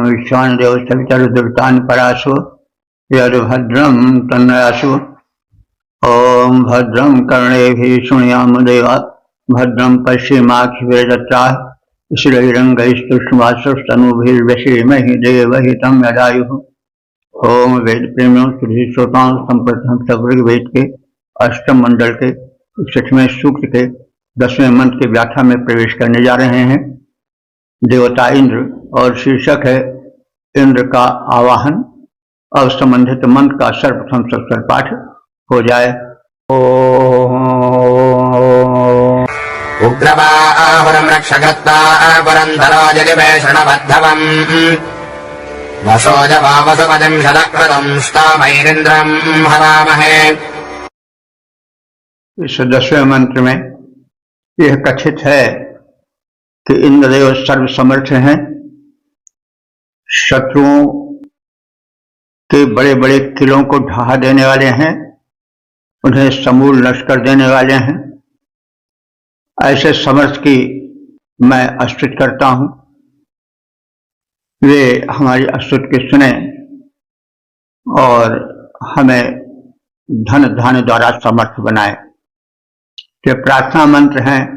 विश्वान देव सवितरुदुर्तान् परासु यद्भद्रं तन्नयासु। ओम भद्रं कर्णेभिः शृणुयाम देवा भद्रं पश्येमाक्षिभिर्यजत्राः स्थिरैरङ्गैस्तुष्टुवांशस्तनूभिर्व्यसेमहि देवहितं यदायुः। ओम वेद प्रेमियों सुधी श्रोताओं संप्रथम सब ऋग्वेद के अष्टम मंडल के 61वें सूक्त के 10वें मंत्र की व्याख्या में प्रवेश करने जा रहे हैं। देवता इंद्र और शीर्षक है इंद्र का आवाहन। अब संबंधित मंत्र का सर्वप्रथम सत्सर पाठ हो जाए। उग्रवाहुरं रक्षगत्तापुरन्धरो जलिवेषणबद्धवम् वसोजवावसुपतिं शतक्रतुं ष्टामैरिन्द्रं हवामहे। इस 10वें मंत्र में यह कथित है कि इंद्रदेव सर्वसमर्थ हैं, शत्रुओं के बड़े बड़े किलों को ढहा देने वाले हैं, उन्हें समूल नष्ट कर देने वाले हैं। ऐसे समर्थ की मैं स्तुति करता हूं, वे हमारी स्तुति की सुने और हमें धन धान्य द्वारा समर्थ बनाए। कि प्रार्थना मंत्र हैं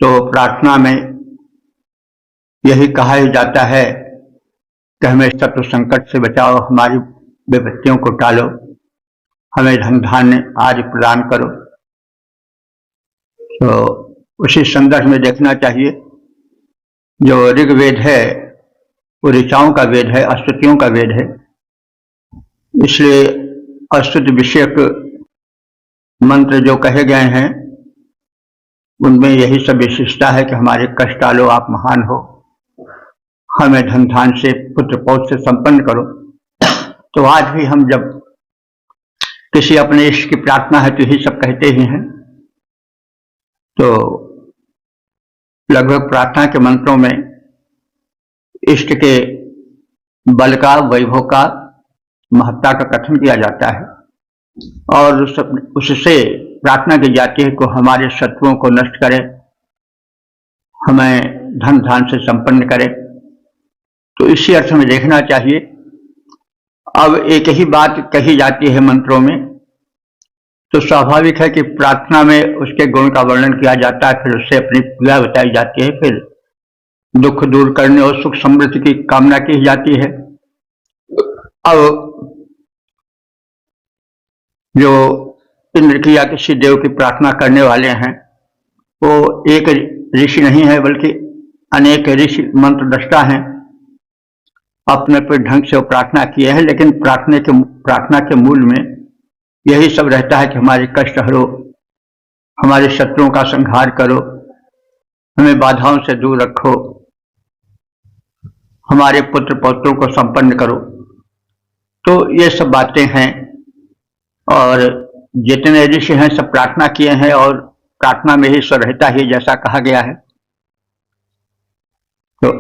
तो प्रार्थना में यही कहा ही जाता है कि हमें शत्रु संकट से बचाओ, हमारी विपत्तियों को टालो, हमें धन धान्य आदि प्रदान करो। तो उसी संदर्भ में देखना चाहिए जो ऋग्वेद है वो ऋचाओं का वेद है, स्तुतियों का वेद है। इसलिए स्तुति विषयक मंत्र जो कहे गए हैं उनमें यही सब विशिष्टता है कि हमारे कष्ट टालो, आप महान हो, हमें धन धान से पुत्र पौत्र से संपन्न करो। तो आज भी हम जब किसी अपने इष्ट की प्रार्थना है तो यही सब कहते ही हैं। तो लगभग प्रार्थना के मंत्रों में इष्ट के बल का, वैभव का, महत्ता का कथन किया जाता है और उससे प्रार्थना की जाती है को हमारे शत्रुओं को नष्ट करे, हमें धन धान से संपन्न करे। तो इसी अर्थ में देखना चाहिए। अब एक ही बात कही जाती है मंत्रों में तो स्वाभाविक है कि प्रार्थना में उसके गुण का वर्णन किया जाता है, फिर उससे अपनी पीड़ा बताई जाती है, फिर दुख दूर करने और सुख समृद्धि की कामना की जाती है। अब जो इंद्र की या किसी देव की प्रार्थना करने वाले हैं वो एक ऋषि नहीं है बल्कि अनेक ऋषि मंत्र दृष्टा हैं। अपने अपने ढंग से वो प्रार्थना किए हैं, लेकिन प्रार्थना के मूल में यही सब रहता है कि हमारे कष्ट हरो, हमारे शत्रुओं का संहार करो, हमें बाधाओं से दूर रखो, हमारे पुत्र पौत्रों को संपन्न करो। तो ये सब बातें हैं और जितने ऋषि हैं सब प्रार्थना किए हैं और प्रार्थना में ही ईश्वर रहता ही जैसा कहा गया है। तो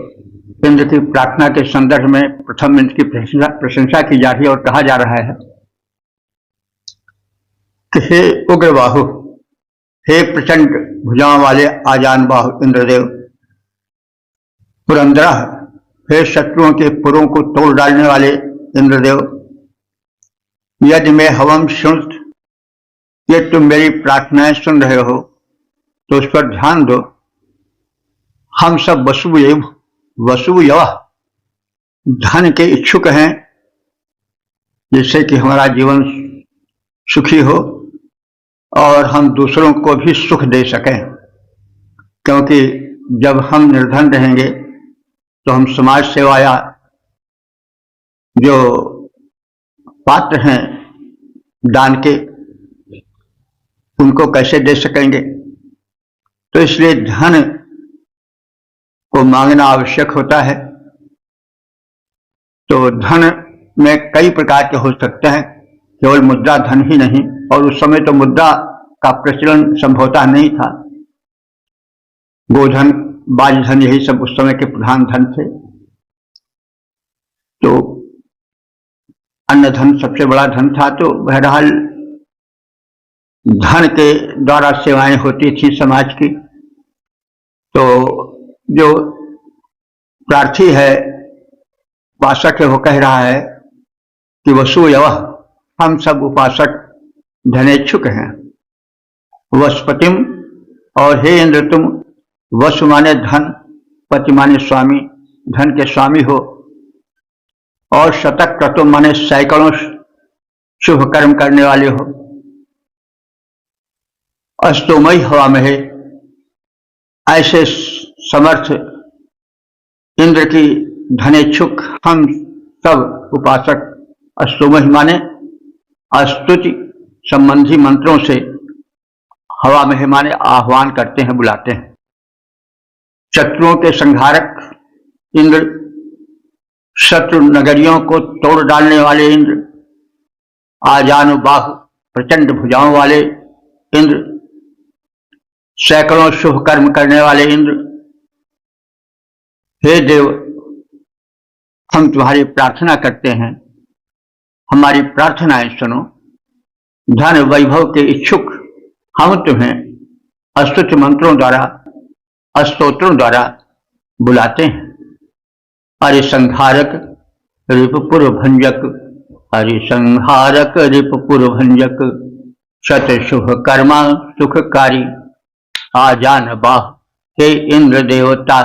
इंद्र की प्रार्थना के संदर्भ में प्रथम इंद्र की प्रशंसा की जा रही है और कहा जा रहा है कि हे उग्रबाहु, हे प्रचंड भुजाओं वाले आजान बाहु इंद्रदेव, पुरंदरा, हे शत्रुओं के पुरों को तोड़ डालने वाले इंद्रदेव, यदि मैं हवम शुण्ठ, ये तुम मेरी प्रार्थनाएं सुन रहे हो तो उस पर ध्यान दो। हम सब वसुयव धन के इच्छुक हैं जिससे कि हमारा जीवन सुखी हो और हम दूसरों को भी सुख दे सकें, क्योंकि जब हम निर्धन रहेंगे तो हम समाज सेवाया जो पात्र हैं दान के उनको कैसे दे सकेंगे। तो इसलिए धन को मांगना आवश्यक होता है। तो धन में कई प्रकार के हो सकते हैं, केवल मुद्रा धन ही नहीं। और उस समय तो मुद्रा का प्रचलन संभवतः नहीं था। गोधन, बाजधन, यही सब उस समय के प्रधान धन थे। तो अन्न धन सबसे बड़ा धन था। तो बहरहाल धन के द्वारा सेवाएं होती थी समाज की। तो जो प्रार्थी है उपासक है वो कह रहा है कि वसुयव, हम सब उपासक धनेच्छुक हैं। वसुपतिम, और हे इंद्र तुम, वसु माने धन, पति माने स्वामी, धन के स्वामी हो, और शतक क्रतुम माने सैकड़ों शुभ कर्म करने वाले हो। अस्तोमयी हवा में है, ऐसे समर्थ इंद्र की धनेच्छुक हम सब उपासक अस्तोमयी माने स्तुति संबंधी मंत्रों से हवा में माने आह्वान करते हैं, बुलाते हैं। शत्रुओं के संहारक इंद्र, शत्रु नगरियों को तोड़ डालने वाले इंद्र, आजानुबाहु प्रचंड भुजाओं वाले इंद्र, सैकड़ों शुभ कर्म करने वाले इंद्र, हे देव, हम तुम्हारी प्रार्थना करते हैं, हमारी प्रार्थनाएं सुनो। धन वैभव के इच्छुक हम तुम्हें स्तुति मंत्रों द्वारा, स्तोत्रों द्वारा बुलाते हैं। अरे संहारक रिपुपुर भंजक, अरे संहारक रिपुपुर भंजक, शत शुभ कर्मा सुखकारी, आजान बाह, हे इंद्र देवता,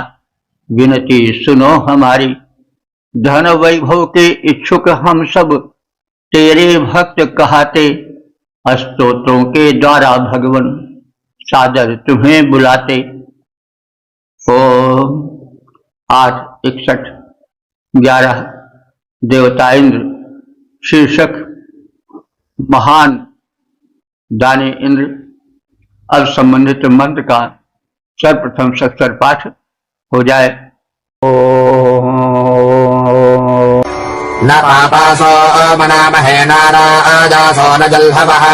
विनती सुनो हमारी। धन वैभव के इच्छुक हम सब तेरे भक्त कहाते, स्तोत्रों के द्वारा भगवन सादर तुम्हें बुलाते। ओम 8:61 11 देवता इंद्र शीर्षक महान दानी इंद्र। अब संबंधित मंत्र का सर्वप्रथम सत्सर पाठ हो जाए। न पापासो मनामहे नाराजासो न जल्भवः,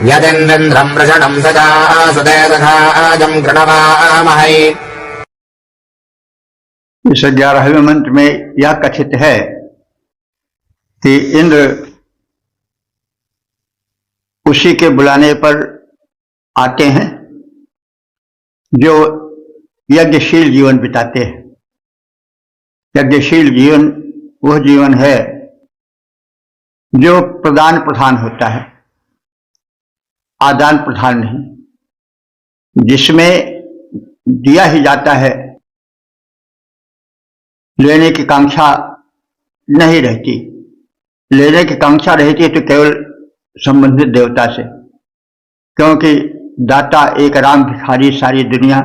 यदिन्द्रम् वृषणम् सदा सुदेदघाजम् गृणवामहे। इस 11वें मंत्र में यह कथित है कि इंद्र उसी के बुलाने पर आते हैं जो यज्ञशील जीवन बिताते हैं। यज्ञशील जीवन वह जीवन है जो प्रदान प्रधान होता है, आदान प्रधान नहीं, जिसमें दिया ही जाता है, लेने की कांक्षा नहीं रहती। लेने की कांक्षा रहती है तो केवल संबंधित देवता से, क्योंकि दाता एक राम भिखारी सारी दुनिया।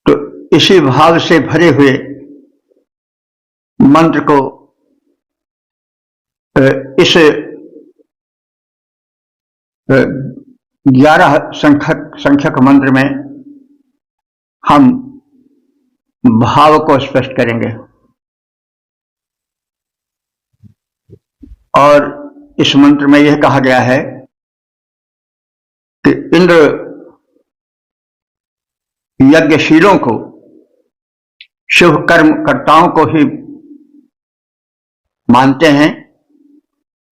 तो इसी भाव से भरे हुए मंत्र को इस 11 संख्यक मंत्र में हम भाव को स्पष्ट करेंगे। और इस मंत्र में यह कहा गया है कि इंद्र यज्ञशीलों को, शुभ कर्म कर्ताओं को ही मानते हैं,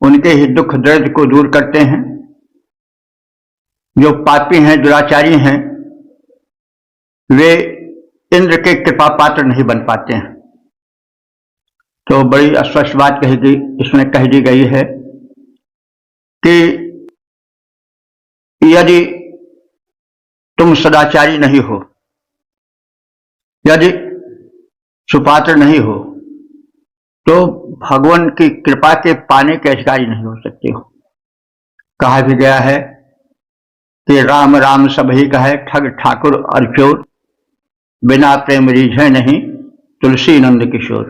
उनके ही दुख दर्द को दूर करते हैं। जो पापी हैं, दुराचारी हैं, वे इंद्र के कृपा पात्र नहीं बन पाते हैं। तो बड़ी अस्पष्ट बात इसमें कह दी गई है कि यदि तुम सदाचारी नहीं हो, यदि सुपात्र नहीं हो, तो भगवान की कृपा के पाने के अधिकारी नहीं हो सकते हो। कहा भी गया है कि राम राम सबही कहे, ठग ठाकुर और चोर, बिना प्रेम रीझे नहीं तुलसी नंद किशोर।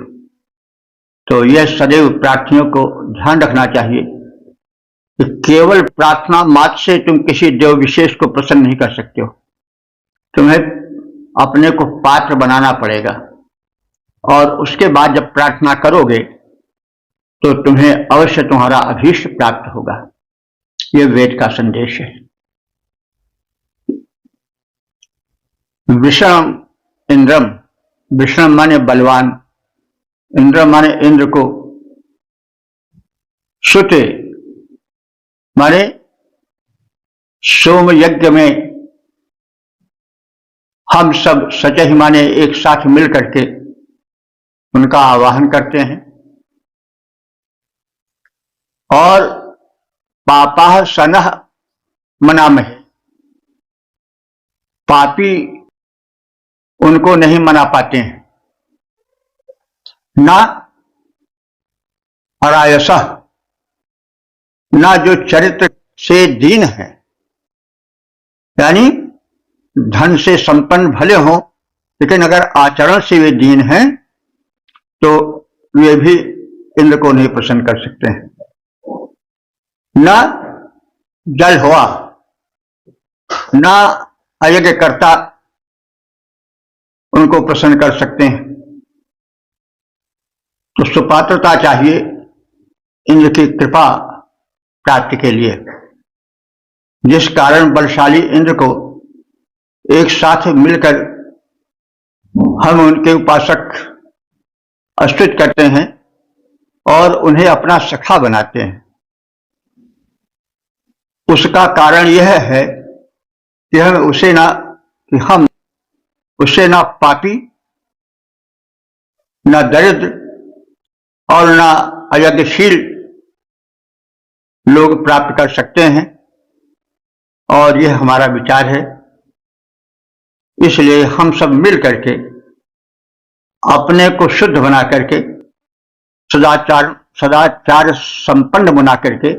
तो यह सदैव प्रार्थियों को ध्यान रखना चाहिए कि केवल प्रार्थना मात्र से तुम किसी देव विशेष को प्रसन्न नहीं कर सकते हो। तुम्हें अपने को पात्र बनाना पड़ेगा, और उसके बाद जब प्रार्थना करोगे तो तुम्हें अवश्य तुम्हारा अभीष्ट प्राप्त होगा। यह वेद का संदेश है। विषम इंद्रम, विषम माने बलवान, इंद्र माने इंद्र को, श्रुते माने सोम यज्ञ में हम सब सच ही माने एक साथ मिल करके उनका आवाहन करते हैं। और पापाह सनह मनामहे, पापी उनको नहीं मना पाते हैं। ना अरायसह, ना जो चरित्र से दीन है, यानी धन से संपन्न भले हो लेकिन अगर आचरण से वे दीन हैं तो वे भी इंद्र को नहीं प्रसन्न कर सकते हैं। न जल हुआ, न अयज्ञकर्ता उनको प्रसन्न कर सकते हैं। तो सुपात्रता चाहिए इंद्र की कृपा प्राप्ति के लिए, जिस कारण बलशाली इंद्र को एक साथ मिलकर हम उनके उपासक स्तुत करते हैं और उन्हें अपना सखा बनाते हैं। उसका कारण यह है कि हम उससे ना पापी, ना दरिद्र और ना अयज्ञशील लोग प्राप्त कर सकते हैं। और यह हमारा विचार है। इसलिए हम सब मिल करके अपने को शुद्ध बना करके सदाचार संपन्न बना करके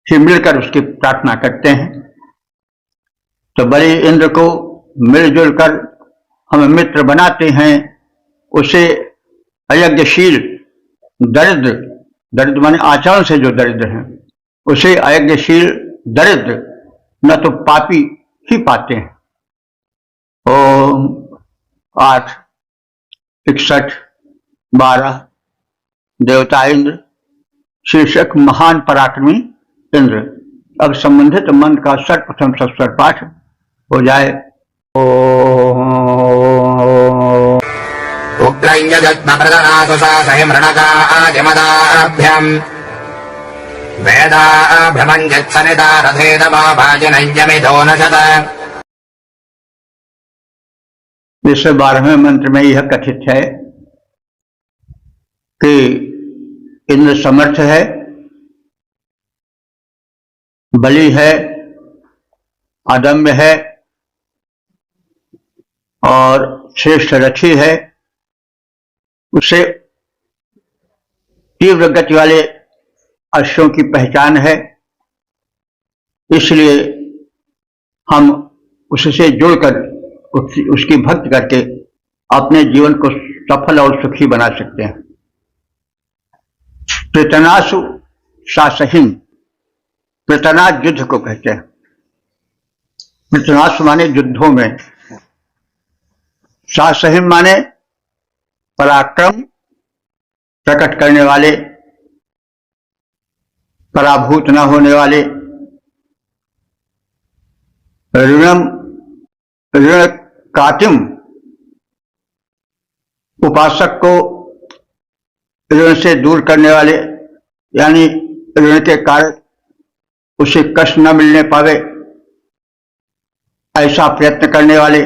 फिर मिलकर उसकी प्रार्थना करते हैं। तो बड़े इंद्र को मिलजुल कर हम मित्र बनाते हैं। उसे अयज्ञशील दरिद्र माने आचरण से जो दरिद्र हैं, उसे अयज्ञशील दरिद्र न तो पापी ही पाते हैं। ओम 8, 61, 12 देवता इंद्र शीर्षक महान पराक्रमी इंद्र। अब संबंधित मंत्र का सर्वप्रथम सस्वर पाठ हो जाए। उग्रञ्जगत्मप्रदनासुसासहिमृणकादिमदाभ्यम् वेदाभ्रमञ्जत्सनिदारथेदमाभाजनञ्जमिधो न शत। इस 12वें मंत्र में यह कथित है कि इंद्र समर्थ है, बली है, अदम्य है और श्रेष्ठ रथी है। उसे तीव्र गति वाले अश्वों की पहचान है। इसलिए हम उससे जुड़कर उसकी भक्ति करके अपने जीवन को सफल और सुखी बना सकते हैं। पृतनासु सासहिम, पृतनास युद्ध को कहते हैं। पृतनासु माने युद्धों में, सासहिम माने पराक्रम प्रकट करने वाले, पराभूत न होने वाले। ऋण कातिम, उपासक को ऋण से दूर करने वाले, यानी ऋण के कारण उसे कष्ट न मिलने पावे ऐसा प्रयत्न करने वाले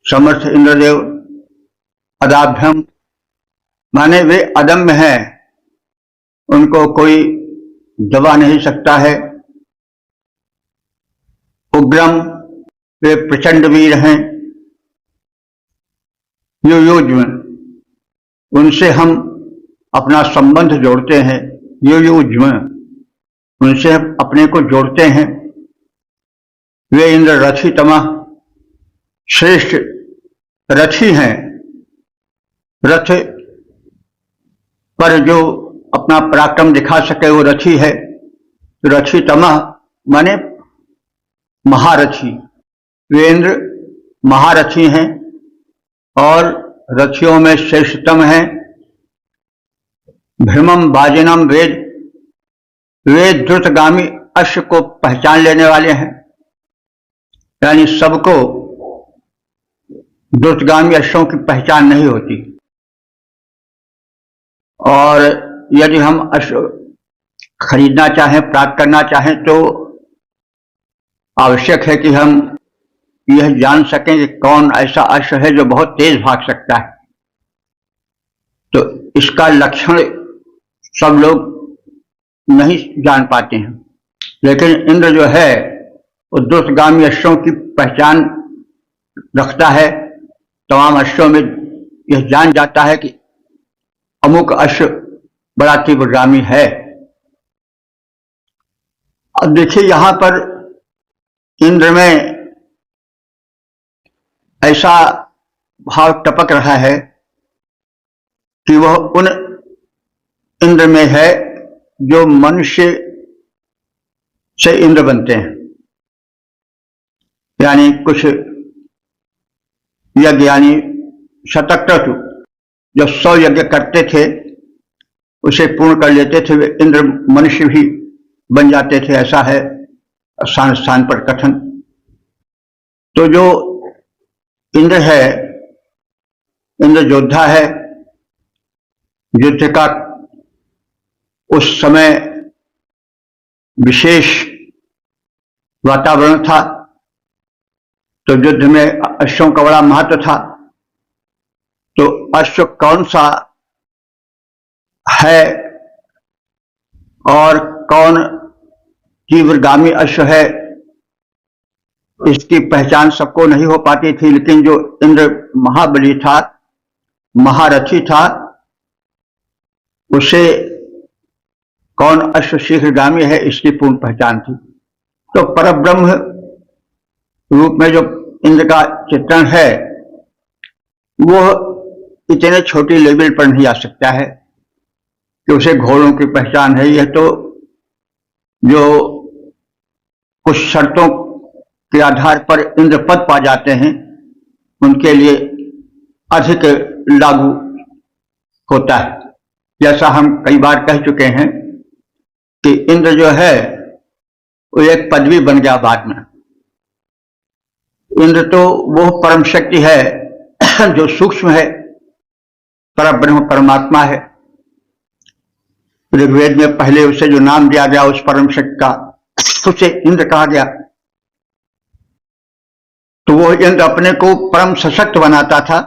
समर्थ इंद्रदेव। अदाभ्यम माने वे अदम्य हैं, उनको कोई दबा नहीं सकता है। उग्रम, वे प्रचंड वीर हैं। युयुज्म, उनसे हम अपना संबंध जोड़ते हैं। युयुज्म, उनसे हम अपने को जोड़ते हैं। वे इंद्र रथितमः, श्रेष्ठ रथी हैं। रथ पर जो अपना पराक्रम दिखा सके वो रथी है। रथितमः माने महारथी। वे इंद्र महारथी हैं और रथियों में श्रेष्ठतम हैं। भ्रमम वाजिनम वेद, वे द्रुतगामी अश्व को पहचान लेने वाले हैं, यानी सबको द्रुतगामी अश्वों की पहचान नहीं होती। और यदि हम अश्व खरीदना चाहें, प्राप्त करना चाहें, तो आवश्यक है कि हम यह जान सकें कि कौन ऐसा अश्व है जो बहुत तेज भाग सकता है। तो इसका लक्षण सब लोग नहीं जान पाते हैं, लेकिन इंद्र जो है वो द्रुतगामी अश्वों की पहचान रखता है। तमाम अश्वों में यह जान जाता है कि अमुक अश्व बड़ा तीव्रगामी है। अब देखिए यहां पर इंद्र में ऐसा भाव टपक रहा है कि वह उन इंद्र में है जो मनुष्य से इंद्र बनते हैं, यानी कुछ यज्ञ, यानी शतक्रतु जो 100 यज्ञ करते थे उसे पूर्ण कर लेते थे, वे इंद्र मनुष्य भी बन जाते थे, ऐसा है स्थान स्थान पर कथन। तो जो इंद्र है, इंद्र योद्धा है। युद्ध का उस समय विशेष वातावरण था, तो युद्ध में अश्वों का बड़ा महत्व था। तो अश्व कौन सा है और कौन तीव्रगामी अश्व है, इसकी पहचान सबको नहीं हो पाती थी, लेकिन जो इंद्र महाबली था, महारथी था, उसे कौन अश्व शीघ्रगामी है इसकी पूर्ण पहचान थी। तो परब्रह्म रूप में जो इंद्र का चित्रण है वो इतने छोटी लेवल पर नहीं आ सकता है कि उसे घोड़ों की पहचान है। यह तो जो कुछ शर्तों के आधार पर इंद्र पद पा जाते हैं उनके लिए अधिक लागू होता है। जैसा हम कई बार कह चुके हैं कि इंद्र जो है वो एक पदवी बन गया बाद में। इंद्र तो वो परम शक्ति है जो सूक्ष्म है, परब्रह्म परमात्मा है। ऋग्वेद में पहले उसे जो नाम दिया गया उस परम शक्ति का, उसे इंद्र कहा गया। तो वो इंद्र अपने को परम सशक्त बनाता था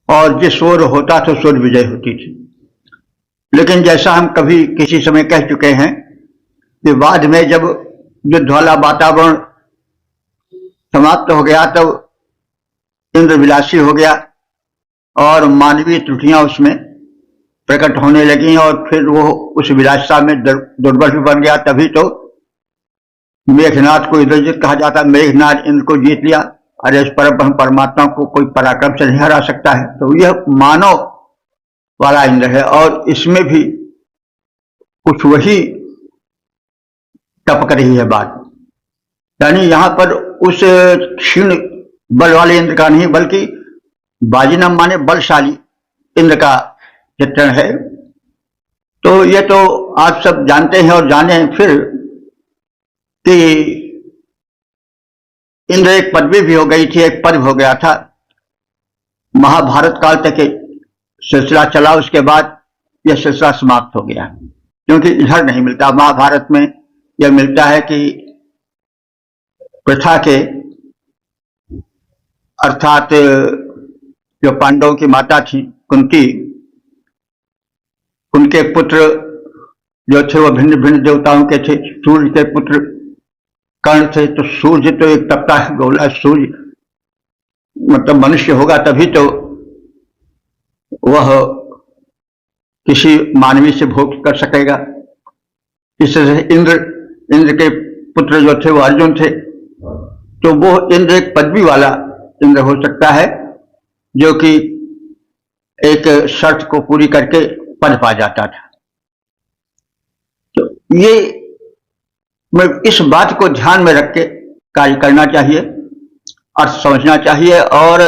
और जिस ओर होता था उस ओर विजय होती थी। लेकिन जैसा हम कभी किसी समय कह चुके हैं कि बाद में जब युद्ध वाला वातावरण समाप्त हो गया तब इंद्र विलासी हो गया और मानवीय त्रुटियां उसमें प्रकट होने लगी और फिर वो उस विलासिता में दुर्बल भी बन गया। तभी तो मेघनाथ को इंद्रजित कहा जाता, मेघनाथ इंद्र को जीत लिया। अरे इस परब्रह्म परमात्मा को कोई पराक्रम से नहीं हरा सकता है। तो यह मानव वाला इंद्र है और इसमें भी कुछ वही टपक रही है बात। यानी यहां पर उस क्षीण बल वाले इंद्र का नहीं बल्कि बाजीनम माने बलशाली इंद्र का चित्रण है। तो ये तो आप सब जानते हैं और जाने फिर कि इंद्र एक पदवी भी हो गई थी, एक पद हो गया था। महाभारत काल तक सिलसिला चला, उसके बाद यह सिलसिला समाप्त हो गया, क्योंकि इधर नहीं मिलता। महाभारत में यह मिलता है कि प्रथा के अर्थात जो पांडवों की माता थी कुंती, उनके पुत्र जो थे वो भिन्न भिन्न देवताओं के थे। सूर्य के पुत्र कर्ण थे, तो सूर्य तो एक तपता है गोला, सूर्य मतलब मनुष्य होगा तभी तो वह किसी मानवी से भोग कर सकेगा। इससे इंद्र के पुत्र जो थे वो अर्जुन थे, तो वो इंद्र एक पदवी वाला इंद्र हो सकता है जो कि एक शर्त को पूरी करके पद पा जाता था। तो ये इस बात को ध्यान में रख के कार्य करना चाहिए, अर्थ समझना चाहिए। और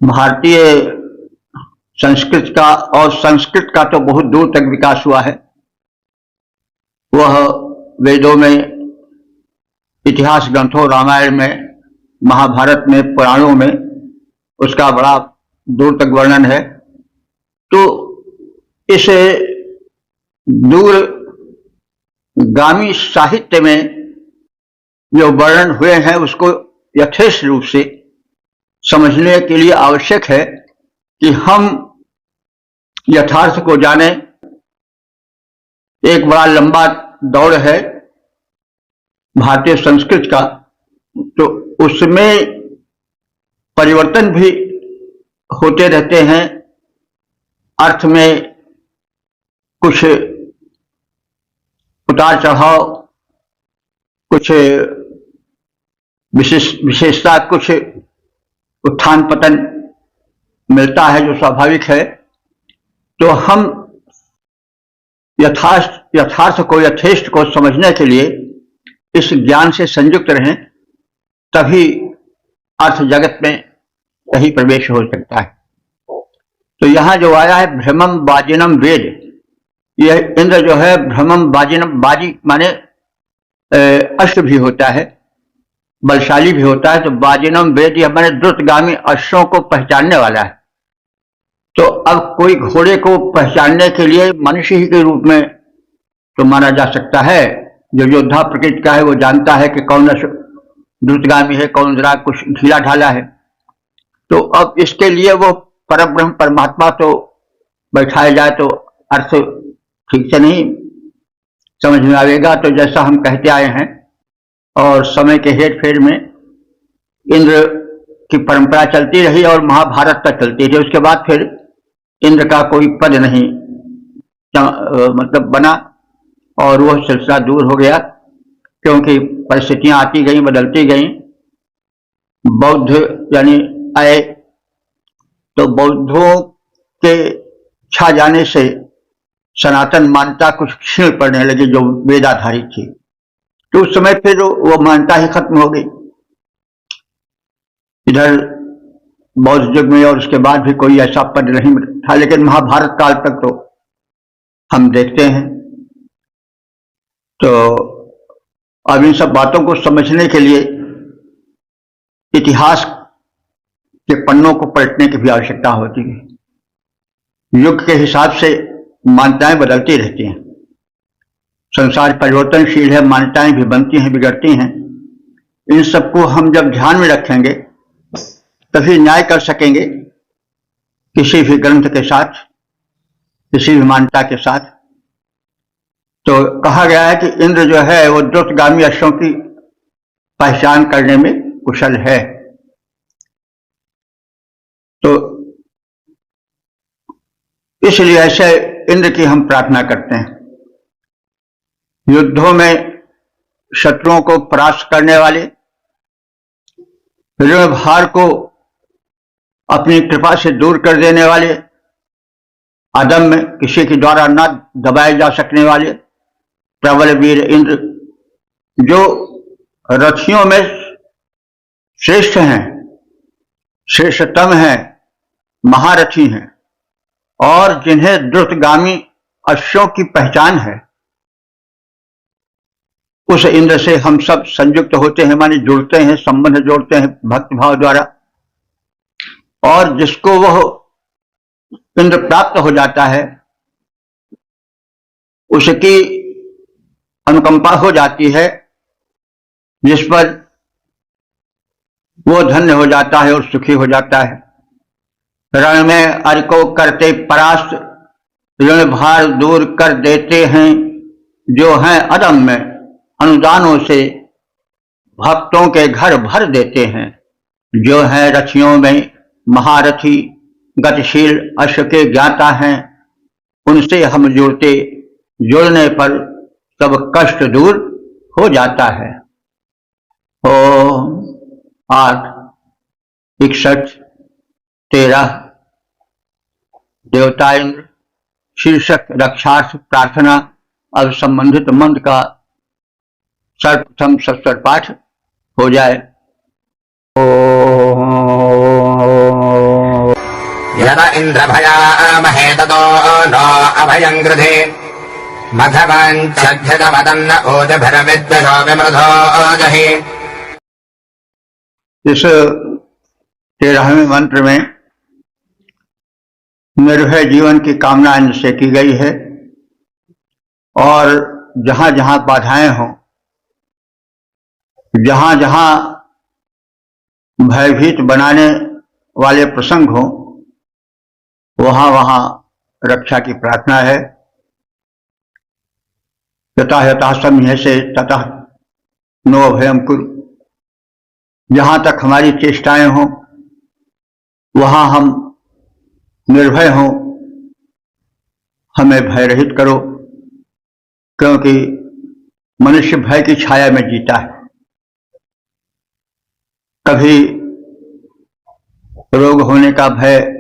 भारतीय संस्कृत का और संस्कृत का तो बहुत दूर तक विकास हुआ है। वह वेदों में, इतिहास ग्रंथों, रामायण में, महाभारत में, पुराणों में उसका बड़ा दूर तक वर्णन है। तो इस दूरगामी साहित्य में जो वर्णन हुए हैं उसको यथेष्ट रूप से समझने के लिए आवश्यक है कि हम यथार्थ को जाने। एक बड़ा लंबा दौर है भारतीय संस्कृति का, तो उसमें परिवर्तन भी होते रहते हैं। अर्थ में कुछ उतार चढ़ाव, कुछ विशेषता, कुछ उत्थान पतन मिलता है, जो स्वाभाविक है। तो हम यथार्थ को, यथेष्ट को समझने के लिए इस ज्ञान से संयुक्त रहें, तभी अर्थ जगत में सही प्रवेश हो सकता है। तो यहां जो आया है भ्रमम वाजिनम वेद, यह इंद्र जो है भ्रमम वाजिनम, बाजी माने अश्व भी होता है, बलशाली भी होता है। तो वाजिनम वेद यह माने द्रुतगामी अश्वों को पहचानने वाला है। तो अब कोई घोड़े को पहचानने के लिए मनुष्य ही के रूप में तो माना जा सकता है। जो योद्धा प्रकृति का है वो जानता है कि कौन द्रुतगामी है, कौन जरा कुछ ढीला ढाला है। तो अब इसके लिए वो परब्रह्म परमात्मा तो बैठाया जाए तो अर्थ ठीक से नहीं समझ में आएगा। तो जैसा हम कहते आए हैं, और समय के हेर फेर में इंद्र की परंपरा चलती रही और महाभारत तक चलती रही। उसके बाद फिर इंद्र का कोई पद नहीं मतलब बना, और वह सिलसिला दूर हो गया, क्योंकि परिस्थितियां आती गई, बदलती गई। बौद्ध यानी आए, तो बौद्धों के छा जाने से सनातन मान्यता कुछ क्षीण पड़ने लगी, जो वेद आधारित थी। तो उस समय फिर वो मान्यता ही खत्म हो गई। इधर बौद्ध युग में और उसके बाद भी कोई ऐसा पद नहीं था, लेकिन महाभारत काल तक तो हम देखते हैं। तो अब इन सब बातों को समझने के लिए इतिहास के पन्नों को पलटने की भी आवश्यकता होती है। युग के हिसाब से मान्यताएं बदलती रहती हैं, संसार परिवर्तनशील है, मान्यताएं भी बनती हैं, बिगड़ती हैं। इन सबको हम जब ध्यान में रखेंगे तभी न्याय कर सकेंगे किसी भी ग्रंथ के साथ, किसी भी मान्यता के साथ। तो कहा गया है कि इंद्र जो है वो द्रुतगामी अश्वों की पहचान करने में कुशल है। तो इसलिए ऐसे इंद्र की हम प्रार्थना करते हैं। युद्धों में शत्रुओं को परास्त करने वाले, ऋण भार को अपनी कृपा से दूर कर देने वाले, अदम्य, किसी के द्वारा न दबाए जा सकने वाले प्रबल वीर इंद्र, जो रथियों में श्रेष्ठ हैं, श्रेष्ठतम हैं, महारथी हैं, और जिन्हें द्रुतगामी अश्वों की पहचान है, उस इंद्र से हम सब संयुक्त होते हैं, माने जुड़ते हैं, संबंध जोड़ते हैं भक्ति भाव द्वारा। और जिसको वह इंद्र प्राप्त हो जाता है, उसकी अनुकंपा हो जाती है, जिस पर वो धन्य हो जाता है और सुखी हो जाता है। रण में अर को करते परास्त, ऋण भार दूर कर देते हैं, जो हैं अदम्य, अनुदानों से भक्तों के घर भर देते हैं, जो हैं रथियों में महारथी, गतिशील अश्व के ज्ञाता हैं, उनसे हम जुड़ने पर सब कष्ट दूर हो जाता है। ओम 8, 61, 13 देवता इंद्र शीर्षक रक्षार्थ प्रार्थना। अब संबंधित मंत्र का सर्वप्रथम सस्वर पाठ हो जाए। यदा इंद्रभयामहे ततो नो अभयं गृधे मघवञ्चद्धतमदन्न ओजभरविद्वशो विमृधो ओजहि। इस 13वें मंत्र में निर्भय जीवन की कामना इनसे की गई है, और जहां जहां बाधाएं हों, जहां जहां भयभीत बनाने वाले प्रसंग हों, वहां वहां रक्षा की प्रार्थना है। यथा यथा समझे से ततः नो अभयम कुरु। जहां तक हमारी चेष्टाएं हों वहां हम निर्भय हों, हमें भय रहित करो, क्योंकि मनुष्य भय की छाया में जीता है। कभी रोग होने का भय,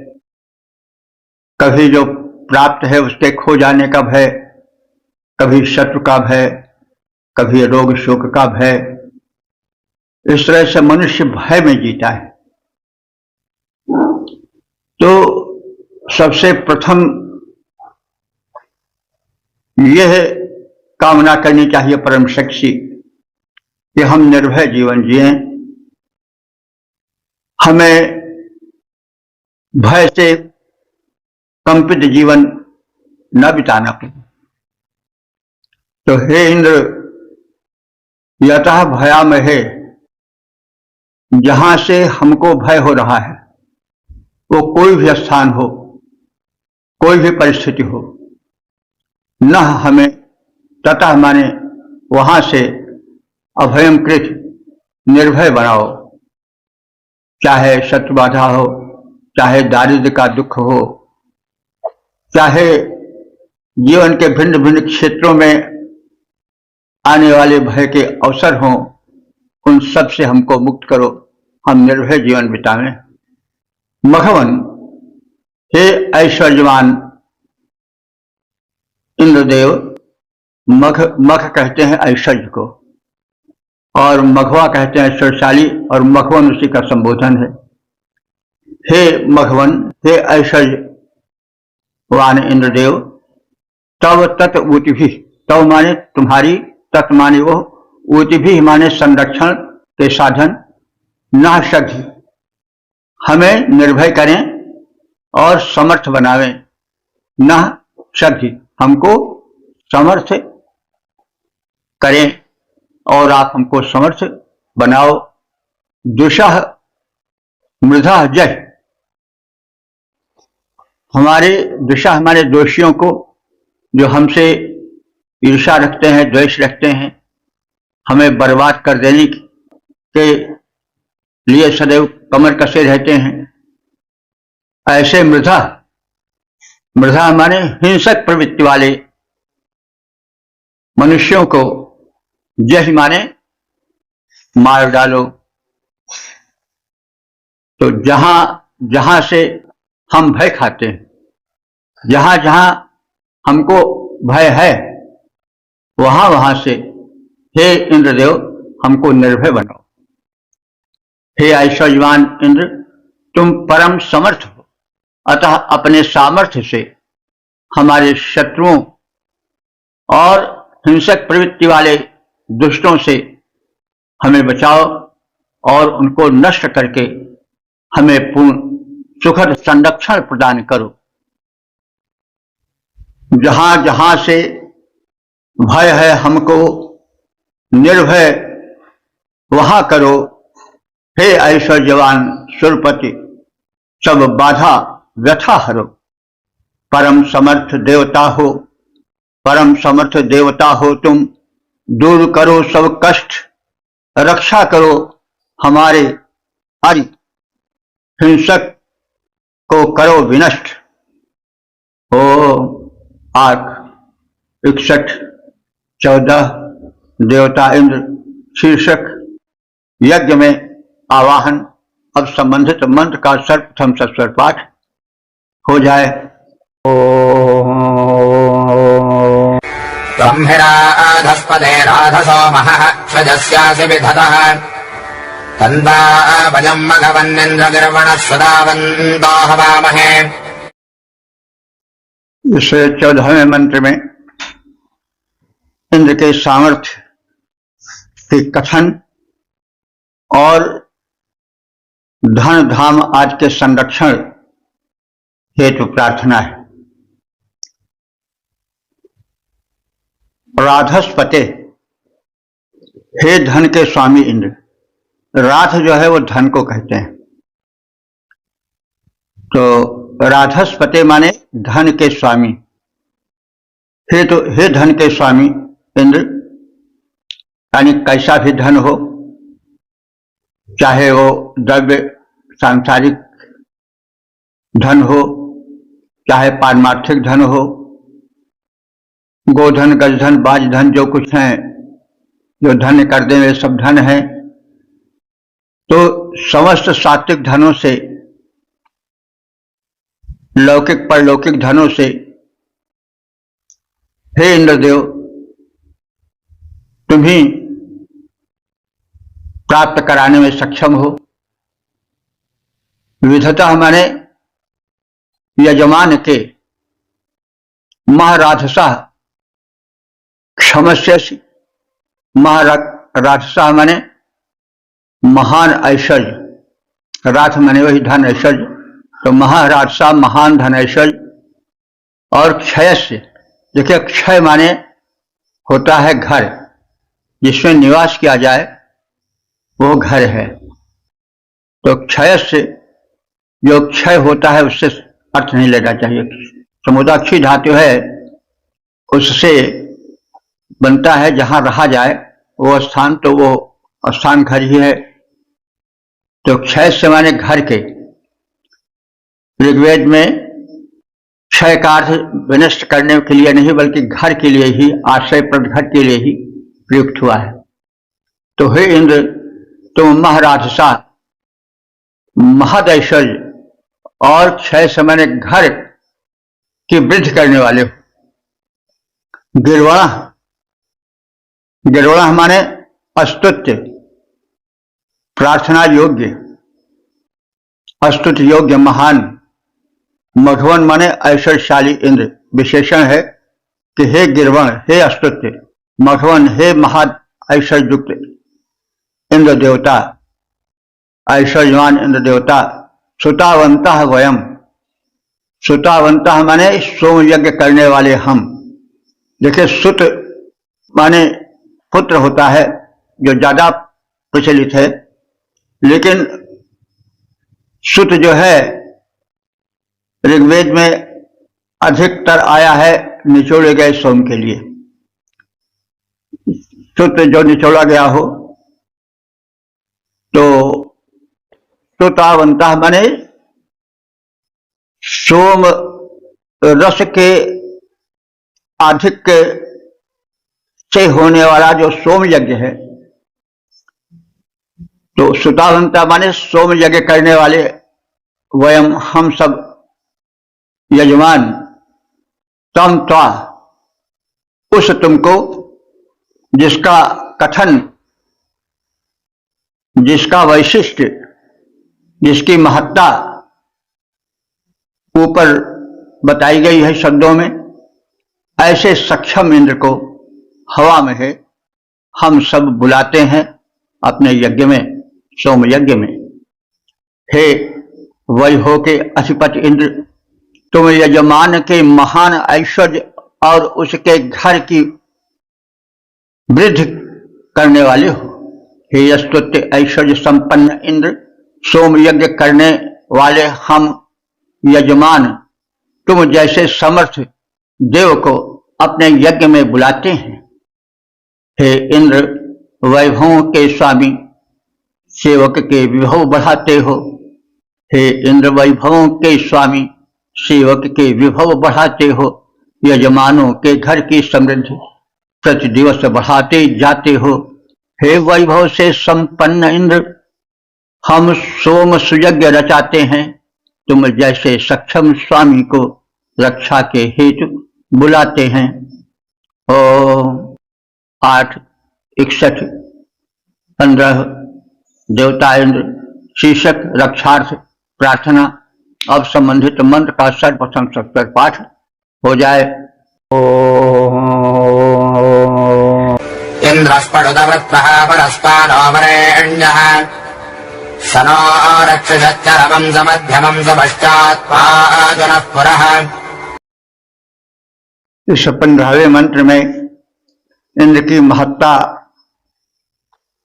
कभी जो प्राप्त है उसके खो जाने का भय, कभी शत्रु का भय, कभी रोग शोक का भय। इस तरह से मनुष्य भय में जीता है। तो सबसे प्रथम यह कामना करनी चाहिए परम शक्ति कि हम निर्भय जीवन जिएं, हमें भय से कंपित जीवन न बिताना पड़े। तो हे इंद्र, यतः भयामहे, जहां से हमको भय हो रहा है वो कोई भी स्थान हो, कोई भी परिस्थिति हो, न हमें ततः माने वहां से अभयम कृत निर्भय बनाओ। चाहे शत्रु बाधा हो, चाहे दारिद्र्य का दुख हो, चाहे जीवन के भिन्न भिन्न क्षेत्रों में आने वाले भय के अवसर हों, उन सब से हमको मुक्त करो, हम निर्भय जीवन बिताएं। मघवन, हे ऐश्वर्यवान इंद्रदेव, मघ कहते हैं ऐश्वर्य को, और मघवा कहते हैं ऐश्वर्यशाली, और मघवन उसी का संबोधन है। हे मघवन, हे ऐश्वर्यवान इंद्रदेव, तव तत् ऊतिभि, तव माने तुम्हारी, तत् माने वो, ऊतिभि माने संरक्षण के साधन, न शक्ति, हमें निर्भय करें और समर्थ बनावें। न शक्ति, हमको समर्थ करें और आप हमको समर्थ बनाओ। दुषः मृधा जय, हमारे दुषा हमारे दोषियों को, जो हमसे ईर्ष्या रखते हैं, द्वेष रखते हैं, हमें बर्बाद कर देने के लिए सदैव कमर कसे रहते हैं, ऐसे मृधा, मृधा माने हिंसक प्रवृत्ति वाले मनुष्यों को जय माने मार डालो। तो जहां जहां से हम भय खाते हैं, जहां जहां हमको भय है, वहां वहां से हे इंद्रदेव हमको निर्भय बनाओ। हे ऐश्वर्यवान इंद्र, तुम परम समर्थ हो, अतः अपने सामर्थ्य से हमारे शत्रुओं और हिंसक प्रवृत्ति वाले दुष्टों से हमें बचाओ और उनको नष्ट करके हमें पूर्ण सुखद संरक्षण प्रदान करो। जहां जहां से भय है हमको निर्भय वहां करो। हे ऐश्वर्यवान सुरपति, सब बाधा व्यथा हरो। परम समर्थ देवता हो, परम समर्थ देवता हो तुम, दूर करो सब कष्ट, रक्षा करो हमारे हरि, हिंसक को करो विनष्ट। ओ 8, 61, 14 देवता इंद्र शीर्षक यज्ञ में आवाहन। अब संबंधित मंत्र का सर्वप्रथम सस्वर पाठ हो जाए। ब्रह्मिराधस्पदे राधसो महः स्वजस्यासि विधतः तन्वा वयम् मघवन्निन्द्रगिर्वणः सुदावन्तो हवामहे। इस 14वें मंत्र में इंद्र के सामर्थ्य के कथन और धन धाम आदि के संरक्षण हेतु प्रार्थना है। राधस्पते, हे धन के स्वामी इंद्र। राध जो है वो धन को कहते हैं। तो राधस्पते माने धन के स्वामी। हे धन के स्वामी इंद्र, यानी कैसा भी धन हो, चाहे वो द्रव्य सांसारिक धन हो, चाहे पारमार्थिक धन हो, गोधन, गजधन, बाजधन, जो कुछ है, जो धन कर दे वे सब धन है। तो समस्त सात्विक धनों से, लौकिक परलौकिक धनों से हे इंद्रदेव तुम ही प्राप्त कराने में सक्षम हो। विधतः माने यजमान के, महाराधसा क्षमस्यसि, महाराधसा माने महान ऐश्वर्य, राथ माने वही धन ऐश्वर्य, तो महाराजसा महान धन ऐश्वर्य। और क्षय से, देखिए क्षय माने होता है घर, जिसमें निवास किया जाए वो घर है। तो क्षय से जो क्षय होता है उससे अर्थ नहीं लेना चाहिए। समुदाक्षी धातु है, उससे बनता है जहां रहा जाए वो स्थान, तो वो स्थान घर ही है। तो क्षय से माने घर के। ऋग्वेद में क्षय का अर्थ विनष्ट करने के लिए नहीं, बल्कि घर के लिए ही, आश्रयप्रद घर के लिए ही प्रयुक्त हुआ है। तो हे इंद्र तुम महाराजसा, महद ऐश्वर्य और क्षय से माने घर की वृद्धि करने वाले हो। गिरवण, गिरवण माने अस्तुत्य, प्रार्थना योग्य, अस्तुत योग्य, महान। मघवन माने ऐश्वर्यशाली इंद्र। विशेषण है कि हे गिरवण, हे अस्तुत्य, मघवन, हे महद ऐश्वर्युक्त इंद्र देवता, ऐश्वर्यवान इंद्र देवता। सुतावंतः वयम, सुतावंतः माने सोम यज्ञ करने वाले हम। देखिए सुत माने पुत्र होता है, जो ज्यादा प्रचलित है, लेकिन सुत जो है ऋग्वेद में अधिकतर आया है निचोड़े गए सोम के लिए। सुत जो निचोड़ा गया हो, तो सुतावंतः माने सोम रस के आधिक्य से होने वाला जो सोम यज्ञ है, तो सुतावंता माने सोम यज्ञ करने वाले वयम, हम सब, यजमान, तम त्वा, उस तुमको जिसका कथन, जिसका वैशिष्ट्य, जिसकी महत्ता ऊपर बताई गई है शब्दों में, ऐसे सक्षम इंद्र को हवा में है हम सब बुलाते हैं अपने यज्ञ में, सोम यज्ञ में। हे वैभव के अधिपति इंद्र, तुम यजमान के महान ऐश्वर्य और उसके घर की वृद्धि करने वाले हो। हे स्तुत्य ऐश्वर्य संपन्न इंद्र, सोम यज्ञ करने वाले हम यजमान तुम जैसे समर्थ देव को अपने यज्ञ में बुलाते हैं। हे इंद्र, वैभवों के स्वामी, सेवक के विभव बढ़ाते हो। हे इंद्र, वैभवों के स्वामी, सेवक के विभव बढ़ाते हो। यजमानों के घर की समृद्धि प्रति दिवस बढ़ाते जाते हो। हे वैभव से संपन्न इंद्र, हम सोम सुयज्ञ रचाते हैं, तुम जैसे सक्षम स्वामी को रक्षा के हेतु बुलाते हैं। ओम 8, 61, 15 देवता इंद्र शीर्षक रक्षार्थ प्रार्थना। अब संबंधित मंत्र का सर्वप्रथम सत्तर पाठ हो जाए। इंद्रस्पड़ुदवृत्तः परस्पानोमरेण्यः सनो रक्षश्चरमं समध्यमं समश्चात्पादनः पुरः। इस 15वें मंत्र में इंद्र की महत्ता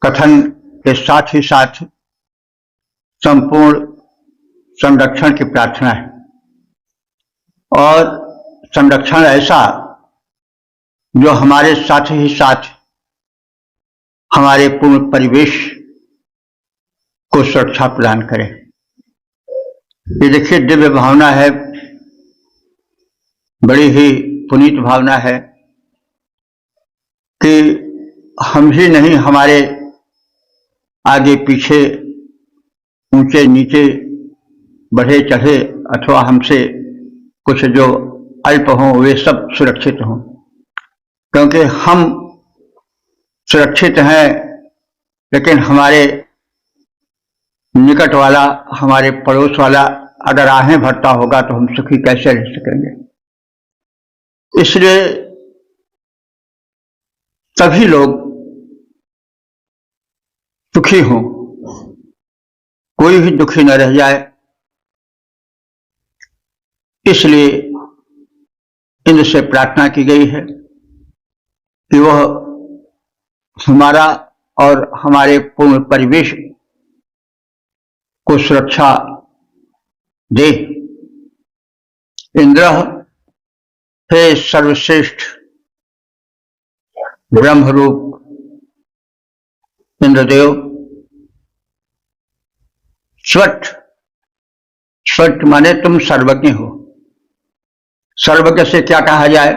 कथन के साथ ही साथ संपूर्ण संरक्षण की प्रार्थना है। और संरक्षण ऐसा जो हमारे साथ ही साथ हमारे पूर्ण परिवेश को सुरक्षा प्रदान करे। ये देखिए दिव्य भावना है, बड़ी ही पुनीत भावना है कि हम ही नहीं, हमारे आगे पीछे, ऊंचे नीचे, बढ़े चढ़े अथवा हमसे कुछ जो अल्प हों वे सब सुरक्षित हों, क्योंकि हम सुरक्षित हैं, लेकिन हमारे निकट वाला, हमारे पड़ोस वाला अगर आहें भरता होगा तो हम सुखी कैसे रह सकेंगे। इसलिए सभी लोग सुखी हों, कोई भी दुखी न रह जाए, इसलिए इंद्र से प्रार्थना की गई है कि वह हमारा और हमारे पूर्ण परिवेश को सुरक्षा दे। इंद्र हे सर्वश्रेष्ठ ब्रह्मरूप इंद्रदेव, स्वट, स्वट माने तुम सर्वज्ञ हो। सर्वज्ञ से क्या कहा जाए,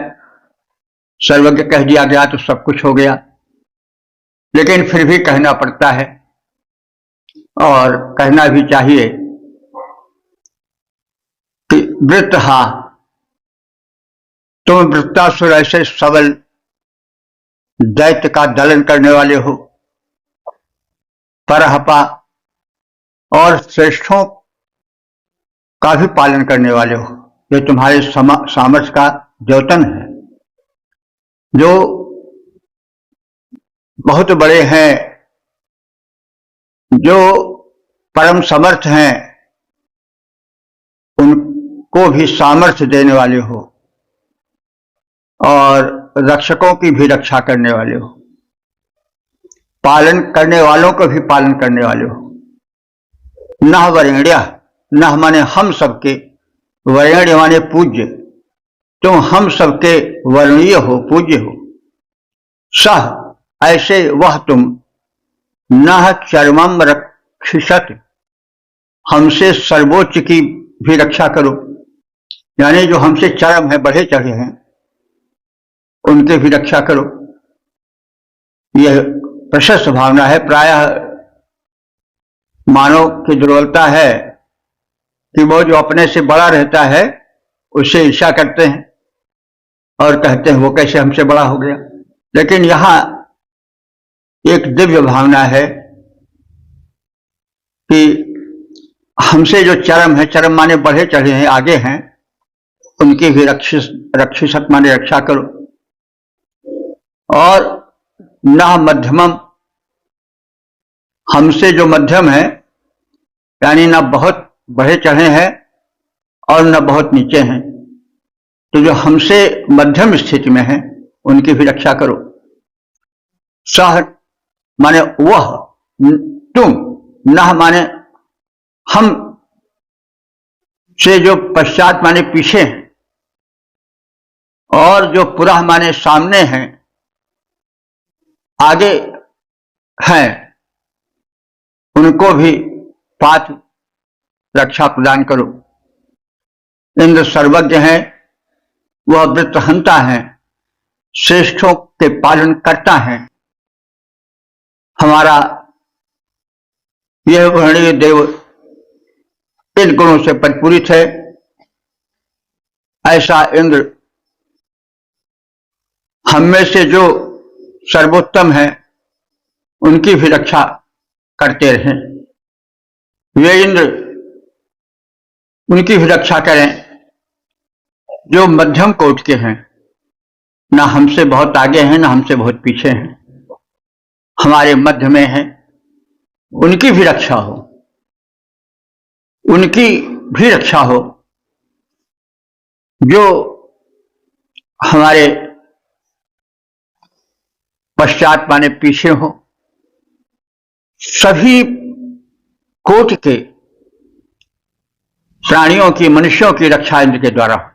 सर्वज्ञ कह दिया गया तो सब कुछ हो गया, लेकिन फिर भी कहना पड़ता है और कहना भी चाहिए कि वृत्तहा, तुम वृत्तासुर ऐसे सबल दैत्य का दलन करने वाले हो, परहपा और श्रेष्ठों का भी पालन करने वाले हो। ये तुम्हारे सामर्थ्य का द्योतन है। जो बहुत बड़े हैं, जो परम समर्थ हैं, उनको भी सामर्थ्य देने वाले हो और रक्षकों की भी रक्षा करने वाले हो, पालन करने वालों को भी पालन करने वाले हो। नह वरेण्य, नह माने हम सबके, वरेण्य माने पूज्य, तुम हम सबके वर्णीय हो, पूज्य हो। सह ऐसे वह तुम, नह चरमम रक्षिषत, हमसे सर्वोच्च की भी रक्षा करो, यानी जो हमसे चरम है, बढ़े चढ़े हैं, उनके भी रक्षा करो। यह प्रशस्त भावना है। प्रायः मानव की दुर्बलता है कि वो जो अपने से बड़ा रहता है उससे ईर्ष्या करते हैं और कहते हैं वो कैसे हमसे बड़ा हो गया। लेकिन यहां एक दिव्य भावना है कि हमसे जो चरम है, चरम माने बढ़े चढ़े हैं, आगे हैं, उनकी भी रक्षिषत माने रक्षा करो। और न मध्यमम, हमसे जो मध्यम है, यानी न बहुत बढ़े चढ़े हैं और न बहुत नीचे हैं, तो जो हमसे मध्यम स्थिति में है उनकी भी रक्षा करो। सह माने वह, तुम, न माने हम से जो पश्चात माने पीछे हैं, और जो पुरः माने सामने हैं, आगे हैं, उनको भी पाथ रक्षा प्रदान करो। इंद्र सर्वज्ञ है, वह वृत्रहंता है, श्रेष्ठों के पालन करता है। हमारा यह वर्णीय देव इन गुणों से परिपूरित है। ऐसा इंद्र हम में से जो सर्वोत्तम है उनकी भी रक्षा करते रहें। वे इंद्र उनकी भी रक्षा करें जो मध्यम कोटि के हैं, ना हमसे बहुत आगे हैं, ना हमसे बहुत पीछे हैं, हमारे मध्य में हैं, उनकी भी रक्षा हो, उनकी भी रक्षा हो। जो हमारे पश्चात माने पीछे हो, सभी कोटि के प्राणियों की, मनुष्यों की रक्षा इंद्र के द्वारा हो।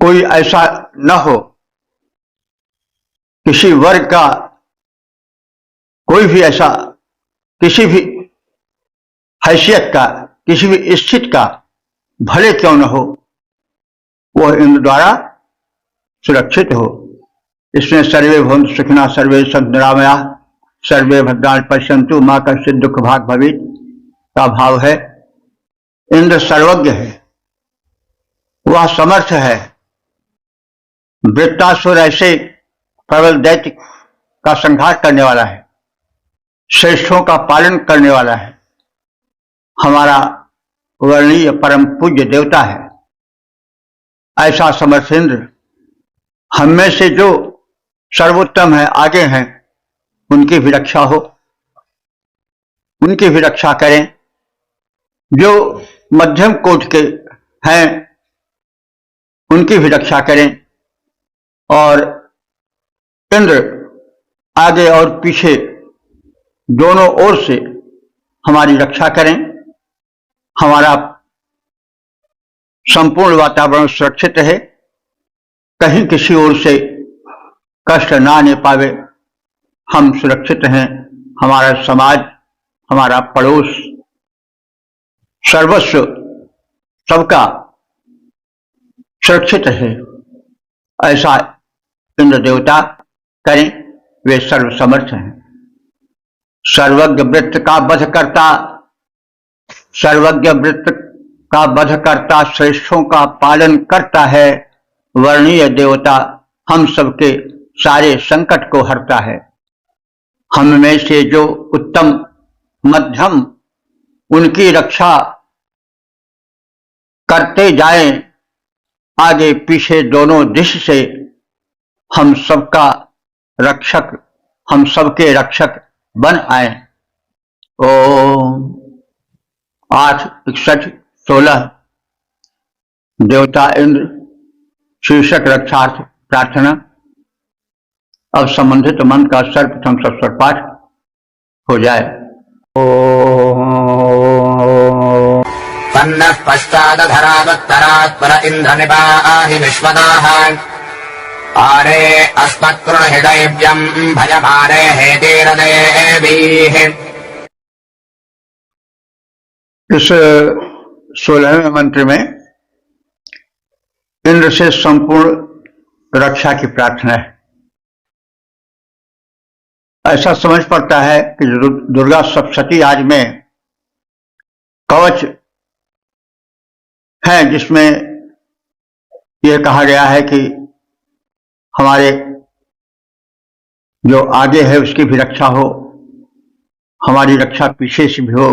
कोई ऐसा न हो, किसी वर्ग का कोई भी ऐसा, किसी भी हैसियत का, किसी भी स्थिति का भले क्यों न हो, वह इंद्र द्वारा सुरक्षित हो। इसमें सर्वे भवन्तु सुखिनः, सर्वे सन्तु निरामयाः, सर्वे भद्राणि पश्यन्तु मा कश्चित् दुःख भाग् भवेत् का भाव है। इंद्र सर्वज्ञ है, वह समर्थ है। वृत्तासुर ऐसे प्रबल दैत्य का संहार करने वाला है, श्रेष्ठों का पालन करने वाला है, हमारा वर्णीय परम पूज्य देवता है। ऐसा समर्थ इंद्र हम में से जो सर्वोत्तम है, आगे हैं, उनकी भी रक्षा हो, उनकी भी रक्षा करें। जो मध्यम कोटि के हैं उनकी भी रक्षा करें, और इंद्र आगे और पीछे दोनों ओर से हमारी रक्षा करें। हमारा संपूर्ण वातावरण सुरक्षित रहे, कहीं किसी ओर से कष्ट ना आने पावे, हम सुरक्षित हैं। हमारा समाज, हमारा पड़ोस, सर्वस्व सबका सुरक्षित है। ऐसा इंद्र देवता करें, वे सर्वसमर्थ हैं। सर्वज्ञ वृत्त का वध करता, सर्वज्ञ वृत्त का वध करता, श्रेष्ठों का पालन करता है। वर्णीय देवता हम सबके सारे संकट को हरता है। हम में से जो उत्तम मध्यम, उनकी रक्षा करते जाएं, आगे पीछे दोनों दिश से हम सबका रक्षक, हम सबके रक्षक बन आए। ओम 8, 61, 16 देवता इंद्र शीर्षक रक्षार्थ प्रार्थना। अब संबंधित मंत्र का सर्वप्रथम सस्वर पाठ हो जाए। तन्नः पश्चादधरावत्तरात् पर इन्द्र निपाहि विश्वदाः आरे अस्मत्कृणहिदैव्यम् भयमारे हेतिरदेवीः। इस 16वें मंत्र में इंद्र से संपूर्ण रक्षा की प्रार्थना है। ऐसा समझ पड़ता है कि दुर्गा सप्तशती आज में कवच है, जिसमें यह कहा गया है कि हमारे जो आगे है उसकी भी रक्षा हो, हमारी रक्षा पीछे से भी हो,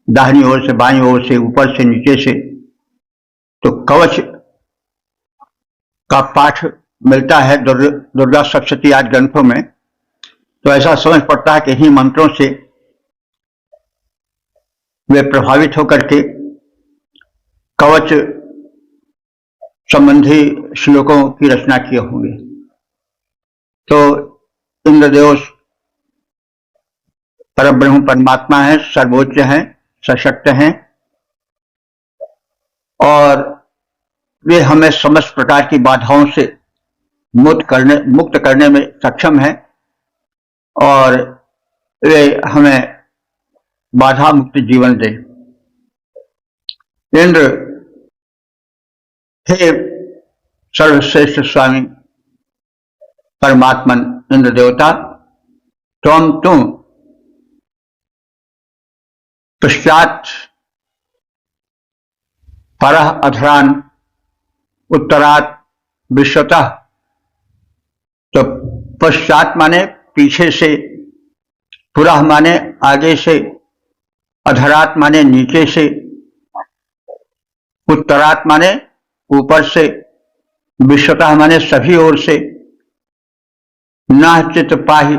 दाहिनी ओर से, बाईं ओर से, ऊपर से, नीचे से। तो कवच का पाठ मिलता है दुर्गा सप्तशती आज ग्रंथों में। तो ऐसा समझ पड़ता है कि इन्हीं मंत्रों से वे प्रभावित होकर के कवच संबंधी श्लोकों की रचना किए होंगे। तो इंद्रदेव परब्रह्म परमात्मा है, सर्वोच्च हैं, सशक्त हैं, और वे हमें समस्त प्रकार की बाधाओं से मुक्त करने में सक्षम हैं, और वे हमें बाधा मुक्त जीवन दें। इंद्र हे सर्वश्रेष्ठ स्वामी परमात्मन इंद्र देवता, तुम पश्चात परः अधरान उत्तरात विश्वतः। तो पश्चात माने पीछे से, पुरः माने आगे से, अधरात माने नीचे से, उत्तरात माने ऊपर से, विश्वतः माने सभी ओर से। न चित पाहि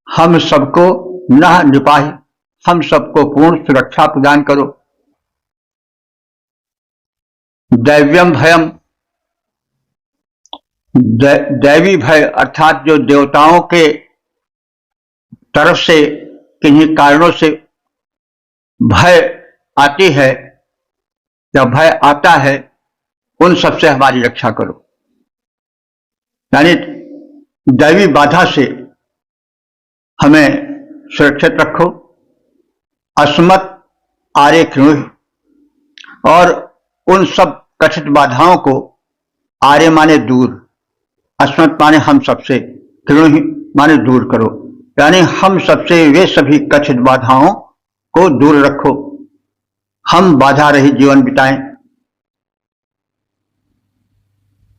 हम सबको, न निपाहि हम सबको पूर्ण सुरक्षा प्रदान करो। दैव्यम भयम, दैवी भय अर्थात जो देवताओं के तरफ से किन्हीं कारणों से भय आती है या भय आता है, उन सबसे हमारी रक्षा करो। यानी दैवी बाधा से हमें सुरक्षित रखो। अस्मत् आरे कृणुहि, और उन सब कथित बाधाओं को, आर्य माने दूर, अस्मत् माने हम सबसे, कृणुहि माने दूर करो, यानी हम सबसे वे सभी कथित बाधाओं को दूर रखो, हम बाधा रहित जीवन बिताएं।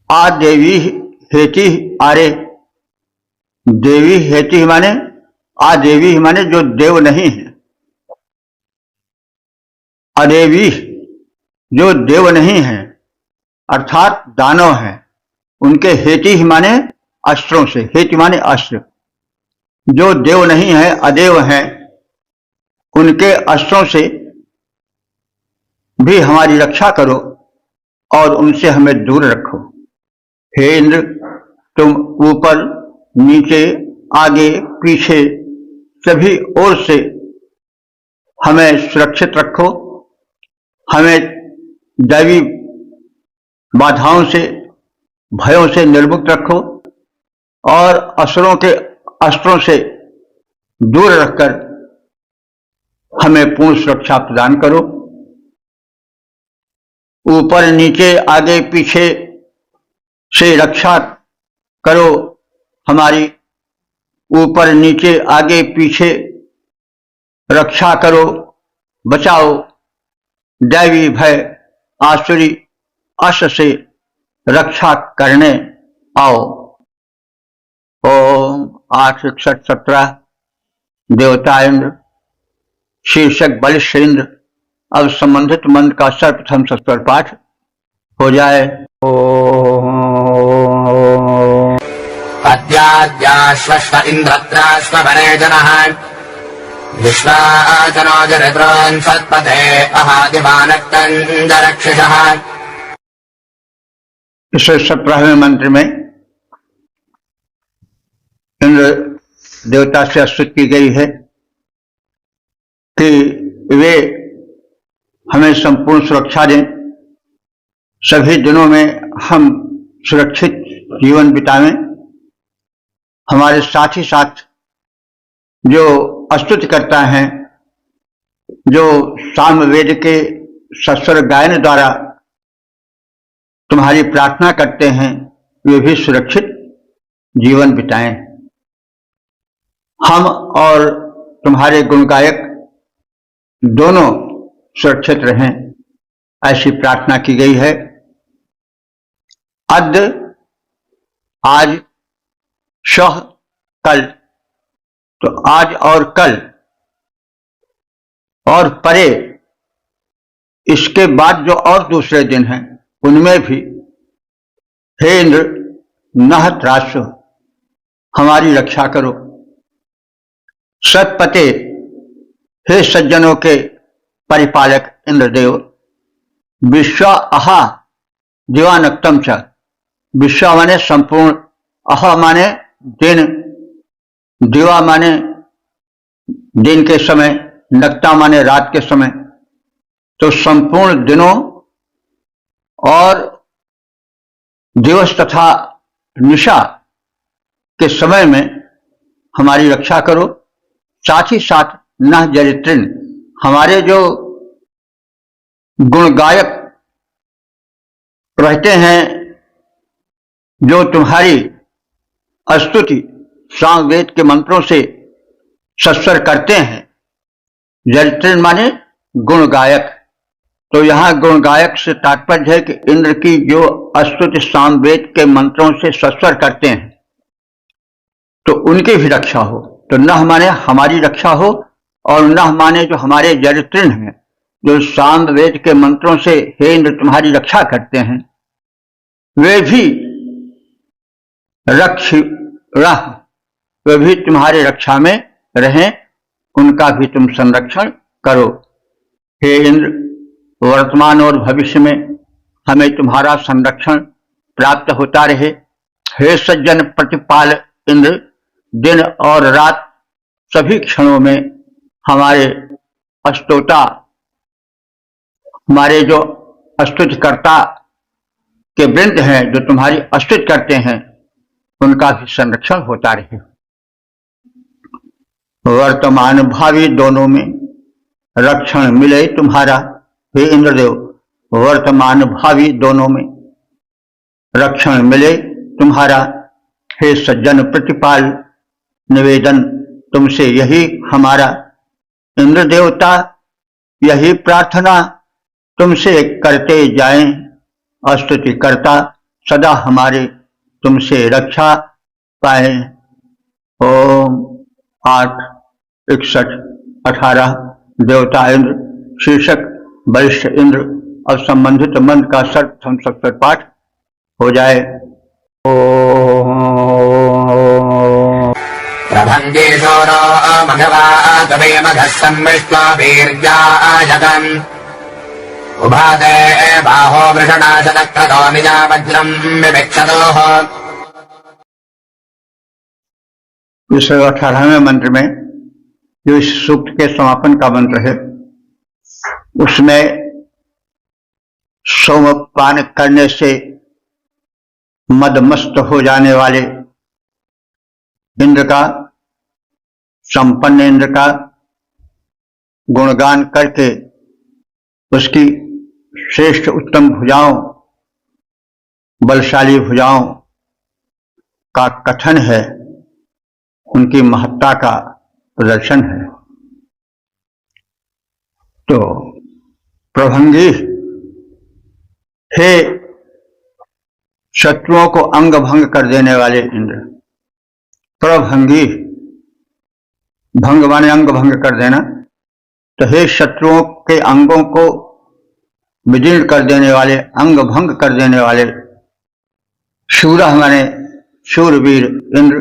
आ देवी हेति आरे, देवी हेति माने आ देवी माने जो देव नहीं है, अदेवी जो देव नहीं है अर्थात दानव हैं, उनके हेति माने अस्त्रों से, हेति माने अस्त्र, जो देव नहीं है अदेव हैं, उनके अस्त्रों से भी हमारी रक्षा करो और उनसे हमें दूर रखो। हे इंद्र, तुम ऊपर नीचे आगे पीछे सभी ओर से हमें सुरक्षित रखो, हमें दैवी बाधाओं से, भयों से निर्मुक्त रखो और असुरों के अस्त्रों से दूर रखकर हमें पूर्ण सुरक्षा प्रदान करो। ऊपर नीचे आगे पीछे से रक्षा करो हमारी, ऊपर नीचे आगे पीछे रक्षा करो, बचाओ, दैवी भय आसुरी अश्व से रक्षा करने आओ। ओम 8 61 17 देवता इंद्र, शीर्षक बलिष्ठ इंद्र। अब संबंधित मंत्र का सर्वप्रथम सस्वर पाठ हो जाए। अद्याद्याश्वश्व इन्द्रत्राश्वभरे जनः विश्वाचरोजरिद्रोन् सत्पथे अहादिमानक्तञ्जरक्षिषः। इस 17वें मंत्र में इंद्र देवता से स्तुति की गई है कि वे हमें संपूर्ण सुरक्षा दें, सभी दिनों में हम सुरक्षित जीवन बिताएं। हमारे साथ ही साथ जो स्तुति करता है, जो सामवेद के सस्वर गायन द्वारा तुम्हारी प्रार्थना करते हैं, वे भी सुरक्षित जीवन बिताएं। हम और तुम्हारे गुणगायक दोनों सुरक्षित रहें, ऐसी प्रार्थना की गई है। अद्य आज, श्वः कल, तो आज और कल और परे इसके बाद जो और दूसरे दिन हैं उनमें भी हे इंद्र नह त्रासो, हमारी रक्षा करो। सत्पते, हे सज्जनों के परिपालक इंद्रदेव, विश्व अहा दिवानक्तम च, विश्व माने संपूर्ण, अह माने दिन, दिवा माने दिन के समय, नक्ता माने रात के समय, तो संपूर्ण दिनों और दिवस तथा निशा के समय में हमारी रक्षा करो। साथ ही साथ नह जरित्रिन, हमारे जो गुणगायक रहते हैं, जो तुम्हारी स्तुति सामवेद के मंत्रों से सस्वर करते हैं, जरित्रिन माने गुणगायक, तो यहाँ गुणगायक से तात्पर्य है कि इंद्र की जो स्तुति सामवेद के मंत्रों से सस्वर करते हैं, तो उनकी भी रक्षा हो। तो नह माने हमारी रक्षा हो, और नह माने जो हमारे जरित्रिन हैं, जो सामवेद के मंत्रों से हे इंद्र तुम्हारी रक्षा करते हैं, वे भी वे भी तुम्हारे रक्षा में रहें, उनका भी तुम संरक्षण करो। हे इंद्र, वर्तमान और भविष्य में हमें तुम्हारा संरक्षण प्राप्त होता रहे। हे सज्जन प्रतिपाल इंद्र, दिन और रात सभी क्षणों में हमारे स्तोता, हमारे जो स्तुतिकर्ता के वृंद हैं जो तुम्हारी आश्रित करते हैं, उनका भी संरक्षण होता रहे। वर्तमान भावी दोनों में रक्षण मिले तुम्हारा, हे इंद्रदेव। वर्तमान भावी दोनों में रक्षण मिले तुम्हारा, हे सज्जन प्रतिपाल। निवेदन तुमसे यही हमारा, इंद्र देवता यही प्रार्थना तुमसे करते जाएं। स्तुति करता सदा हमारे तुमसे रक्षा पाए। ओम 8, 61, 18 देवता इंद्र शीर्षक वरिष्ठ इंद्र और संबंधित मंत्र का सर्वसम पाठ हो जाए। प्रभंगेशोरो मघवा तवे मघः सम्मिश्वा वीर्यायतन् उभादे बाहो वृषणाशतक्रतो निजा वज्रम् विविक्षतोः। इस 18वें मंत्र में जो इस सूक्त के समापन का मंत्र है, उसमें सोमपान करने से मदमस्त हो जाने वाले इंद्र का, संपन्न इंद्र का गुणगान करके उसकी श्रेष्ठ उत्तम भुजाओं, बलशाली भुजाओं का कथन है, उनकी महत्ता का प्रदर्शन है। तो प्रभंगी, हे शत्रुओं को अंग भंग कर देने वाले इंद्र। प्रभंगी, भंग माने अंग भंग कर देना, तो हे शत्रुओं के अंगों को विदीर्ण कर देने वाले, अंग भंग कर देने वाले शूरः माने शूरवीर इंद्र।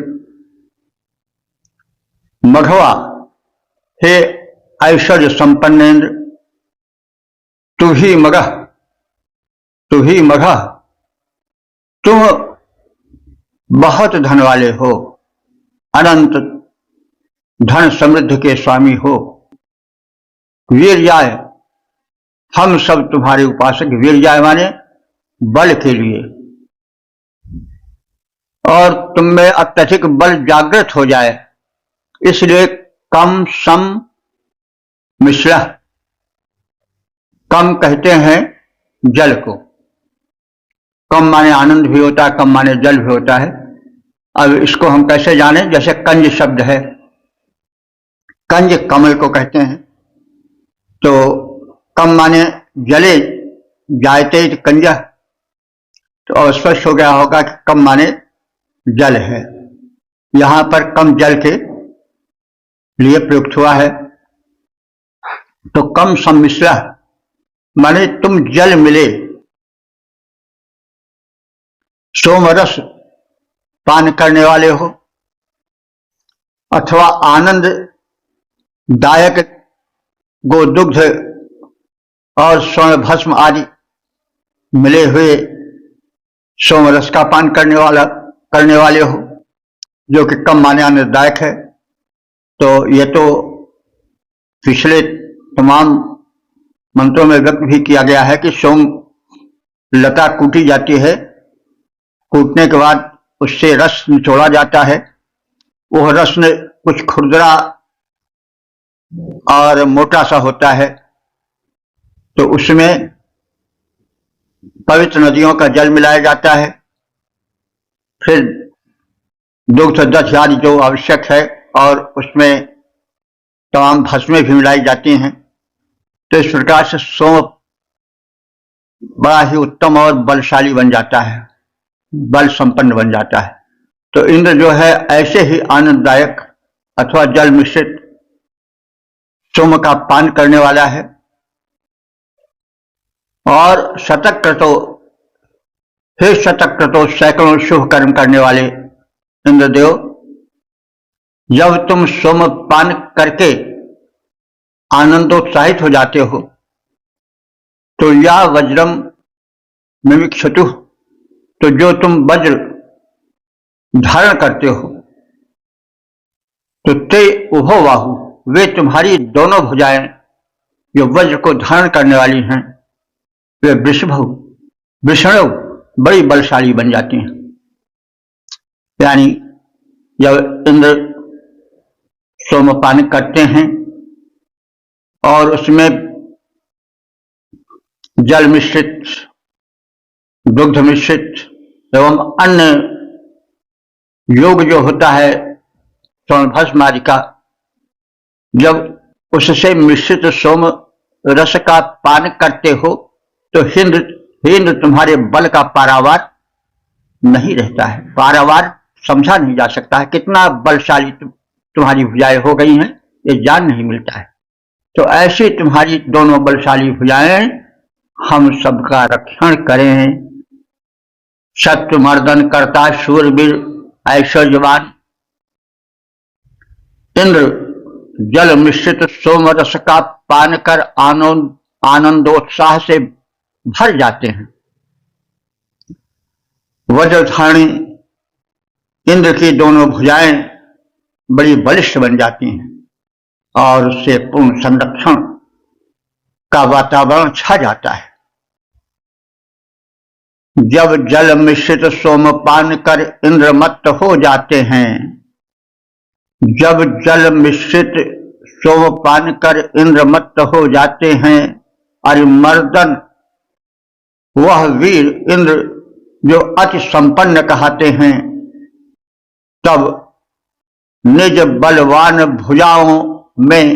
मघवा, हे ऐश्वर्य संपन्न इंद्र। तू ही मगह, तू ही मगह, तुम बहुत धन वाले हो, अनंत धन समृद्धि के स्वामी हो। वीर्याय, हम सब तुम्हारे उपासक। वीर्याय माने बल के लिए, और तुम में अत्यधिक बल जागृत हो जाए, इसलिए कम सम मिश्रा। कम कहते हैं जल को। कम माने आनंद भी होता है, कम माने जल भी होता है। अब इसको हम कैसे जाने? जैसे कंज शब्द है, कंज कमल को कहते हैं, तो कम माने जले जायते कंज, तो स्पष्ट हो गया होगा कि कम माने जल है। यहां पर कम जल के लिए प्रयुक्त हुआ है। तो कम सम्मिश्रा माने तुम जल मिले, सोमरस पान करने वाले हो, अथवा आनंद दायक गोदुग्ध और स्वर्ण भस्म आदि मिले हुए सोमरस का पान करने वाले हो, जो कि कम माने आनंददायक है। तो यह तो पिछले तमाम मंत्रों में व्यक्त भी किया गया है कि सोम लता कूटी जाती है, कूटने के बाद उससे रस निचोड़ा जाता है। वह रस में कुछ खुरदरा और मोटा सा होता है, तो उसमें पवित्र नदियों का जल मिलाया जाता है। फिर दुग्ध दध आदि जो आवश्यक है, और उसमें तमाम भस्में भी मिलाई जाती हैं। तो इस प्रकार से सोम बड़ा ही उत्तम और बलशाली बन जाता है, बल संपन्न बन जाता है। तो इंद्र जो है ऐसे ही आनंददायक अथवा जल मिश्रित सोम का पान करने वाला है। और शतक्रतो, हे शतक्रतो, सैकड़ों शुभ कर्म करने वाले इंद्रदेव, जब तुम सोम पान करके आनंदोत्साहित हो जाते हो, तो या वज्रम मिमिक्षतु, तो जो तुम वज्र धारण करते हो, तो ते उभो बाहु, वे तुम्हारी दोनों भुजाएं जो वज्र को धारण करने वाली हैं, वे वृषभु, विष्णु बड़ी बलशाली बन जाती हैं। यानी जब इंद्र सोमपान करते हैं और उसमें जल मिश्रित, दुग्ध मिश्रित एवं अन्य योग जो होता है स्वर्ण आदि का, जब उससे मिश्रित सोम रस का पान करते हो तो हिंद तुम्हारे बल का पारावार नहीं रहता है। पारावार समझा नहीं जा सकता है, कितना बलशाली तुम्हारी भुजाएं हो गई हैं, ये जान नहीं मिलता है। तो ऐसी तुम्हारी दोनों बलशाली भुजाएं हम सबका रक्षण करें। शत्रु मर्दन करता शूरवीर ऐश्वर्यवान, इंद्र जल मिश्रित सोम रस का पान कर आनंदोत्साह से भर जाते हैं। वज्रधारणी इंद्र की दोनों भुजाएं बड़ी बलिष्ठ बन जाती हैं और उससे पूर्ण संरक्षण का वातावरण छा जाता है। जब जल मिश्रित सोमपान कर इंद्रमत्त हो जाते हैं, जब जल मिश्रित सोमपान कर इंद्रमत्त हो जाते हैं, और मर्दन वह वीर इंद्र जो अति संपन्न कहते हैं, तब निज बलवान भुजाओं में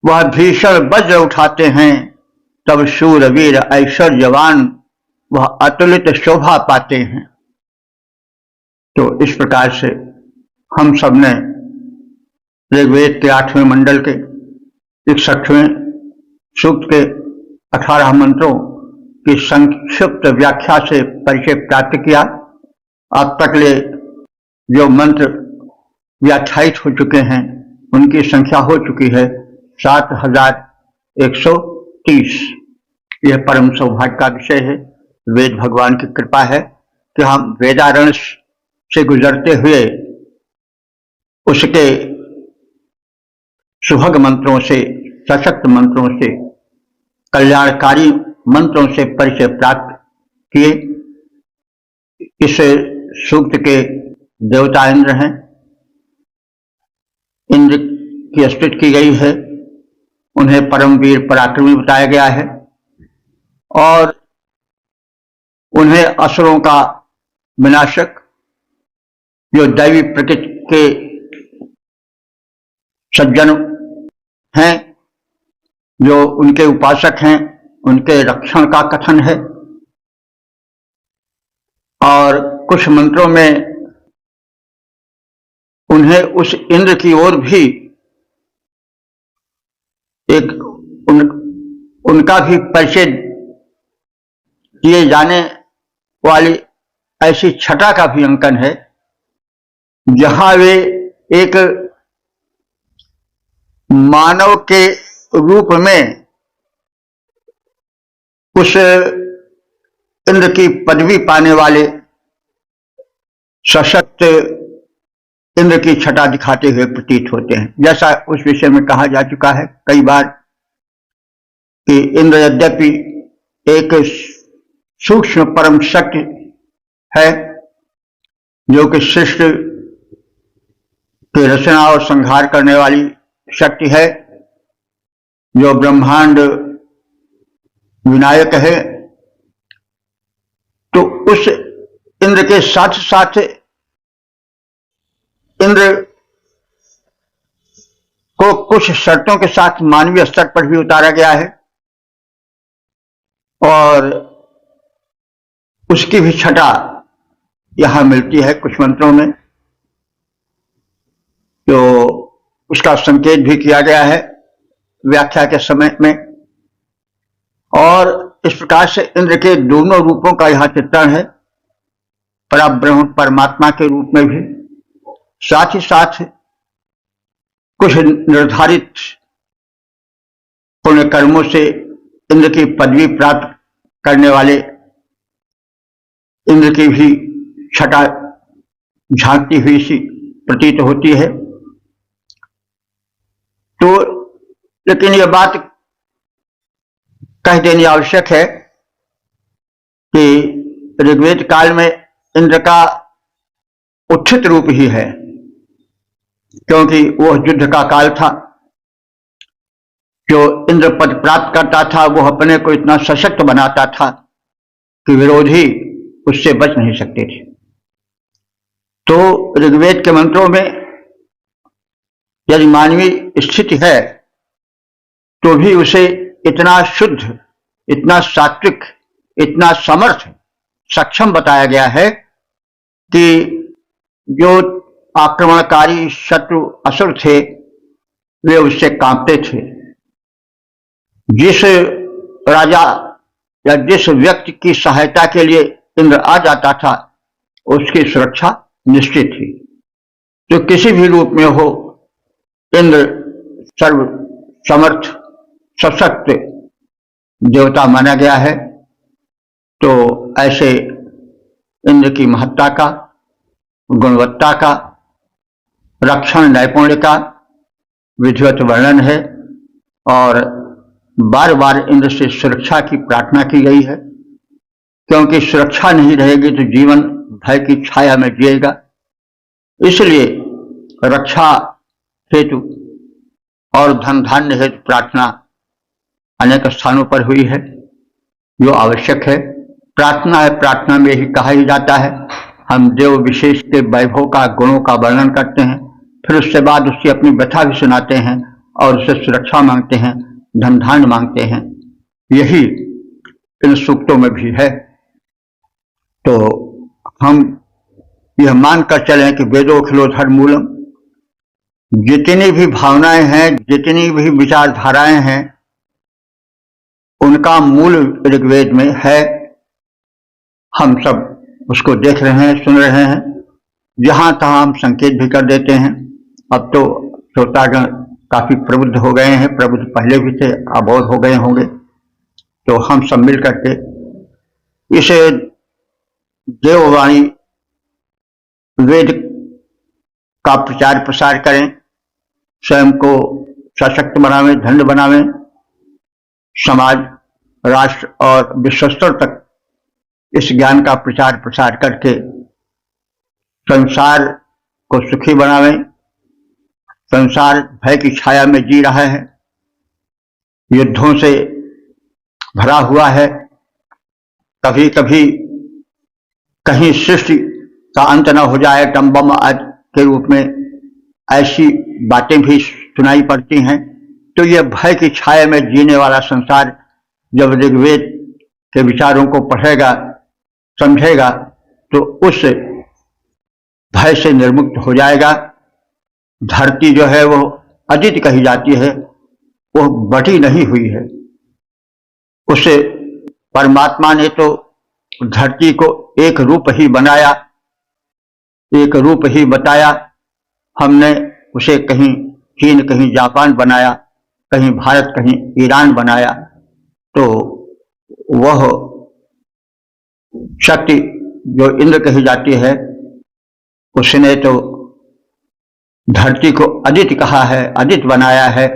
वह भीषण वज्र उठाते हैं, तब शूरवीर ऐश्वर्यवान वह अतुलित शोभा पाते हैं। तो इस प्रकार से हम सब ने ऋग्वेद के 8वें मंडल के 61वें सूक्त के 18 मंत्रों की संक्षिप्त व्याख्या से परिचय प्राप्त किया। अब तक ले जो मंत्र व्याख्यायित हो चुके हैं उनकी संख्या हो चुकी है 7130। यह परम सौभाग्य का विषय है। वेद भगवान की कृपा है कि हम वेदारण्य से गुजरते हुए उसके सुभग मंत्रों से, सशक्त मंत्रों से, कल्याणकारी मंत्रों से परिचय प्राप्त किए। इस सूक्त के देवता इंद्र हैं। इंद्र की स्तुति की गई है, उन्हें परमवीर पराक्रमी बताया गया है और उन्हें असुरों का विनाशक, जो दैवी प्रकृति के सज्जन हैं, जो उनके उपासक हैं, उनके रक्षण का कथन है। और कुछ मंत्रों में उन्हें उस इंद्र की ओर भी एक उनका भी परिचय किए जाने वाली ऐसी छटा का भी अंकन है, जहां वे एक मानव के रूप में उस इंद्र की पदवी पाने वाले सशक्त इंद्र की छटा दिखाते हुए प्रतीत होते हैं। जैसा उस विषय में कहा जा चुका है कई बार कि इंद्र यद्यपि एक सूक्ष्म परम शक्ति है, जो कि सृष्टि की रचना और संहार करने वाली शक्ति है, जो ब्रह्मांड विनायक है, तो उस इंद्र के साथ साथ इंद्र को कुछ शर्तों के साथ मानवीय स्तर पर भी उतारा गया है और उसकी भी छटा यहां मिलती है कुछ मंत्रों में। तो उसका संकेत भी किया गया है व्याख्या के समय में। और इस प्रकार से इंद्र के दोनों रूपों का यहां चित्रण है, परब्रह्म परमात्मा के रूप में भी, साथ ही साथ कुछ निर्धारित पुण्य कर्मों से इंद्र की पदवी प्राप्त करने वाले इंद्र की भी छटा झांकती हुई सी प्रतीत होती है। तो लेकिन यह बात कह देनी आवश्यक है कि ऋग्वेद काल में इंद्र का उच्चित रूप ही है, क्योंकि वह युद्ध का काल था। जो इंद्र पद प्राप्त करता था वह अपने को इतना सशक्त बनाता था कि विरोधी उससे बच नहीं सकते थे। तो ऋग्वेद के मंत्रों में यदि मानवीय स्थिति है तो भी उसे इतना शुद्ध, इतना सात्विक, इतना समर्थ, सक्षम बताया गया है कि जो आक्रमणकारी शत्रु असुर थे वे उससे कांपते थे। जिस राजा या जिस व्यक्ति की सहायता के लिए इंद्र आ जाता था उसकी सुरक्षा निश्चित थी। तो किसी भी रूप में हो, इंद्र सर्व समर्थ सशक्त देवता माना गया है। तो ऐसे इंद्र की महत्ता का, गुणवत्ता का, रक्षण नैपुण्य का विधिवत वर्णन है और बार बार इंद्र से सुरक्षा की प्रार्थना की गई है, क्योंकि सुरक्षा नहीं रहेगी तो जीवन भय की छाया में जिएगा। इसलिए रक्षा हेतु और धन धान्य हेतु प्रार्थना अनेक स्थानों पर हुई है, जो आवश्यक है। प्रार्थना है, प्रार्थना में ही कहा ही जाता है हम देव विशेष के वैभव का, गुणों का वर्णन करते हैं, फिर उसके बाद उसकी अपनी व्यथा भी सुनाते हैं और उससे सुरक्षा मांगते हैं, धन धान्य मांगते हैं। यही इन सूक्तों में भी है। तो हम यह मानकर चलें कि वेदोखिलो धर्ममूलम, जितनी भी भावनाएं हैं, जितनी भी विचारधाराएं हैं, उनका मूल ऋग्वेद में है। हम सब उसको देख रहे हैं, सुन रहे हैं, जहां तहां हम संकेत भी कर देते हैं। अब तो श्रोतागण काफी प्रबुद्ध हो गए हैं, प्रबुद्ध पहले भी थे, अबोध हो गए होंगे। तो हम सब मिल करके इसे देववाणी वेद का प्रचार प्रसार करें, स्वयं को सशक्त बनावें, धन्य बनावें, समाज, राष्ट्र और विश्व स्तर तक इस ज्ञान का प्रचार प्रसार करके संसार को सुखी बनावें। संसार भय की छाया में जी रहा है, युद्धों से भरा हुआ है। कभी कभी कहीं सृष्टि का अंत न हो जाए, टम्बम आदि के रूप में ऐसी बातें भी सुनाई पड़ती हैं। तो यह भय की छाया में जीने वाला संसार जब ऋग्वेद के विचारों को पढ़ेगा, समझेगा, तो उस भय से निर्मुक्त हो जाएगा। धरती जो है वो अदिति कही जाती है, वो बटी नहीं हुई है। उसे परमात्मा ने तो धरती को एक रूप ही बनाया, एक रूप ही बताया। हमने उसे कहीं चीन, कहीं जापान बनाया, कहीं भारत, कहीं ईरान बनाया। तो वह शक्ति जो इंद्र कही जाती है, उसने तो धरती को अदिति कहा है, अदिति बनाया है।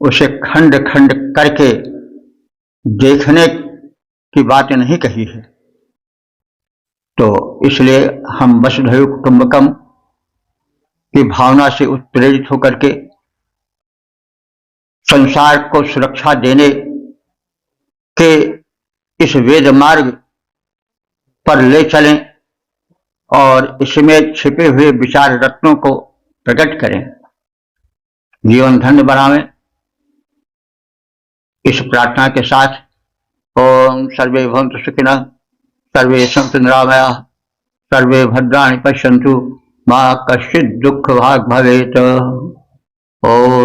उसे खंड खंड करके देखने की बात नहीं कही है। तो इसलिए हम वसुधैव कुटुंबकम की भावना से उत्प्रेरित होकर के संसार को सुरक्षा देने के इस वेद मार्ग पर ले चलें और इसमें छिपे हुए विचार रत्नों को प्रकट करें, जीवन धन्य बनावें। इस प्रार्थना के साथ ओम सर्वे भवन्तु सुखिनः, सर्वे सन्तु निरामयाः, सर्वे भद्राणि पश्यन्तु, मा कश्चित् दुःख भाग् भवेत्। ओम।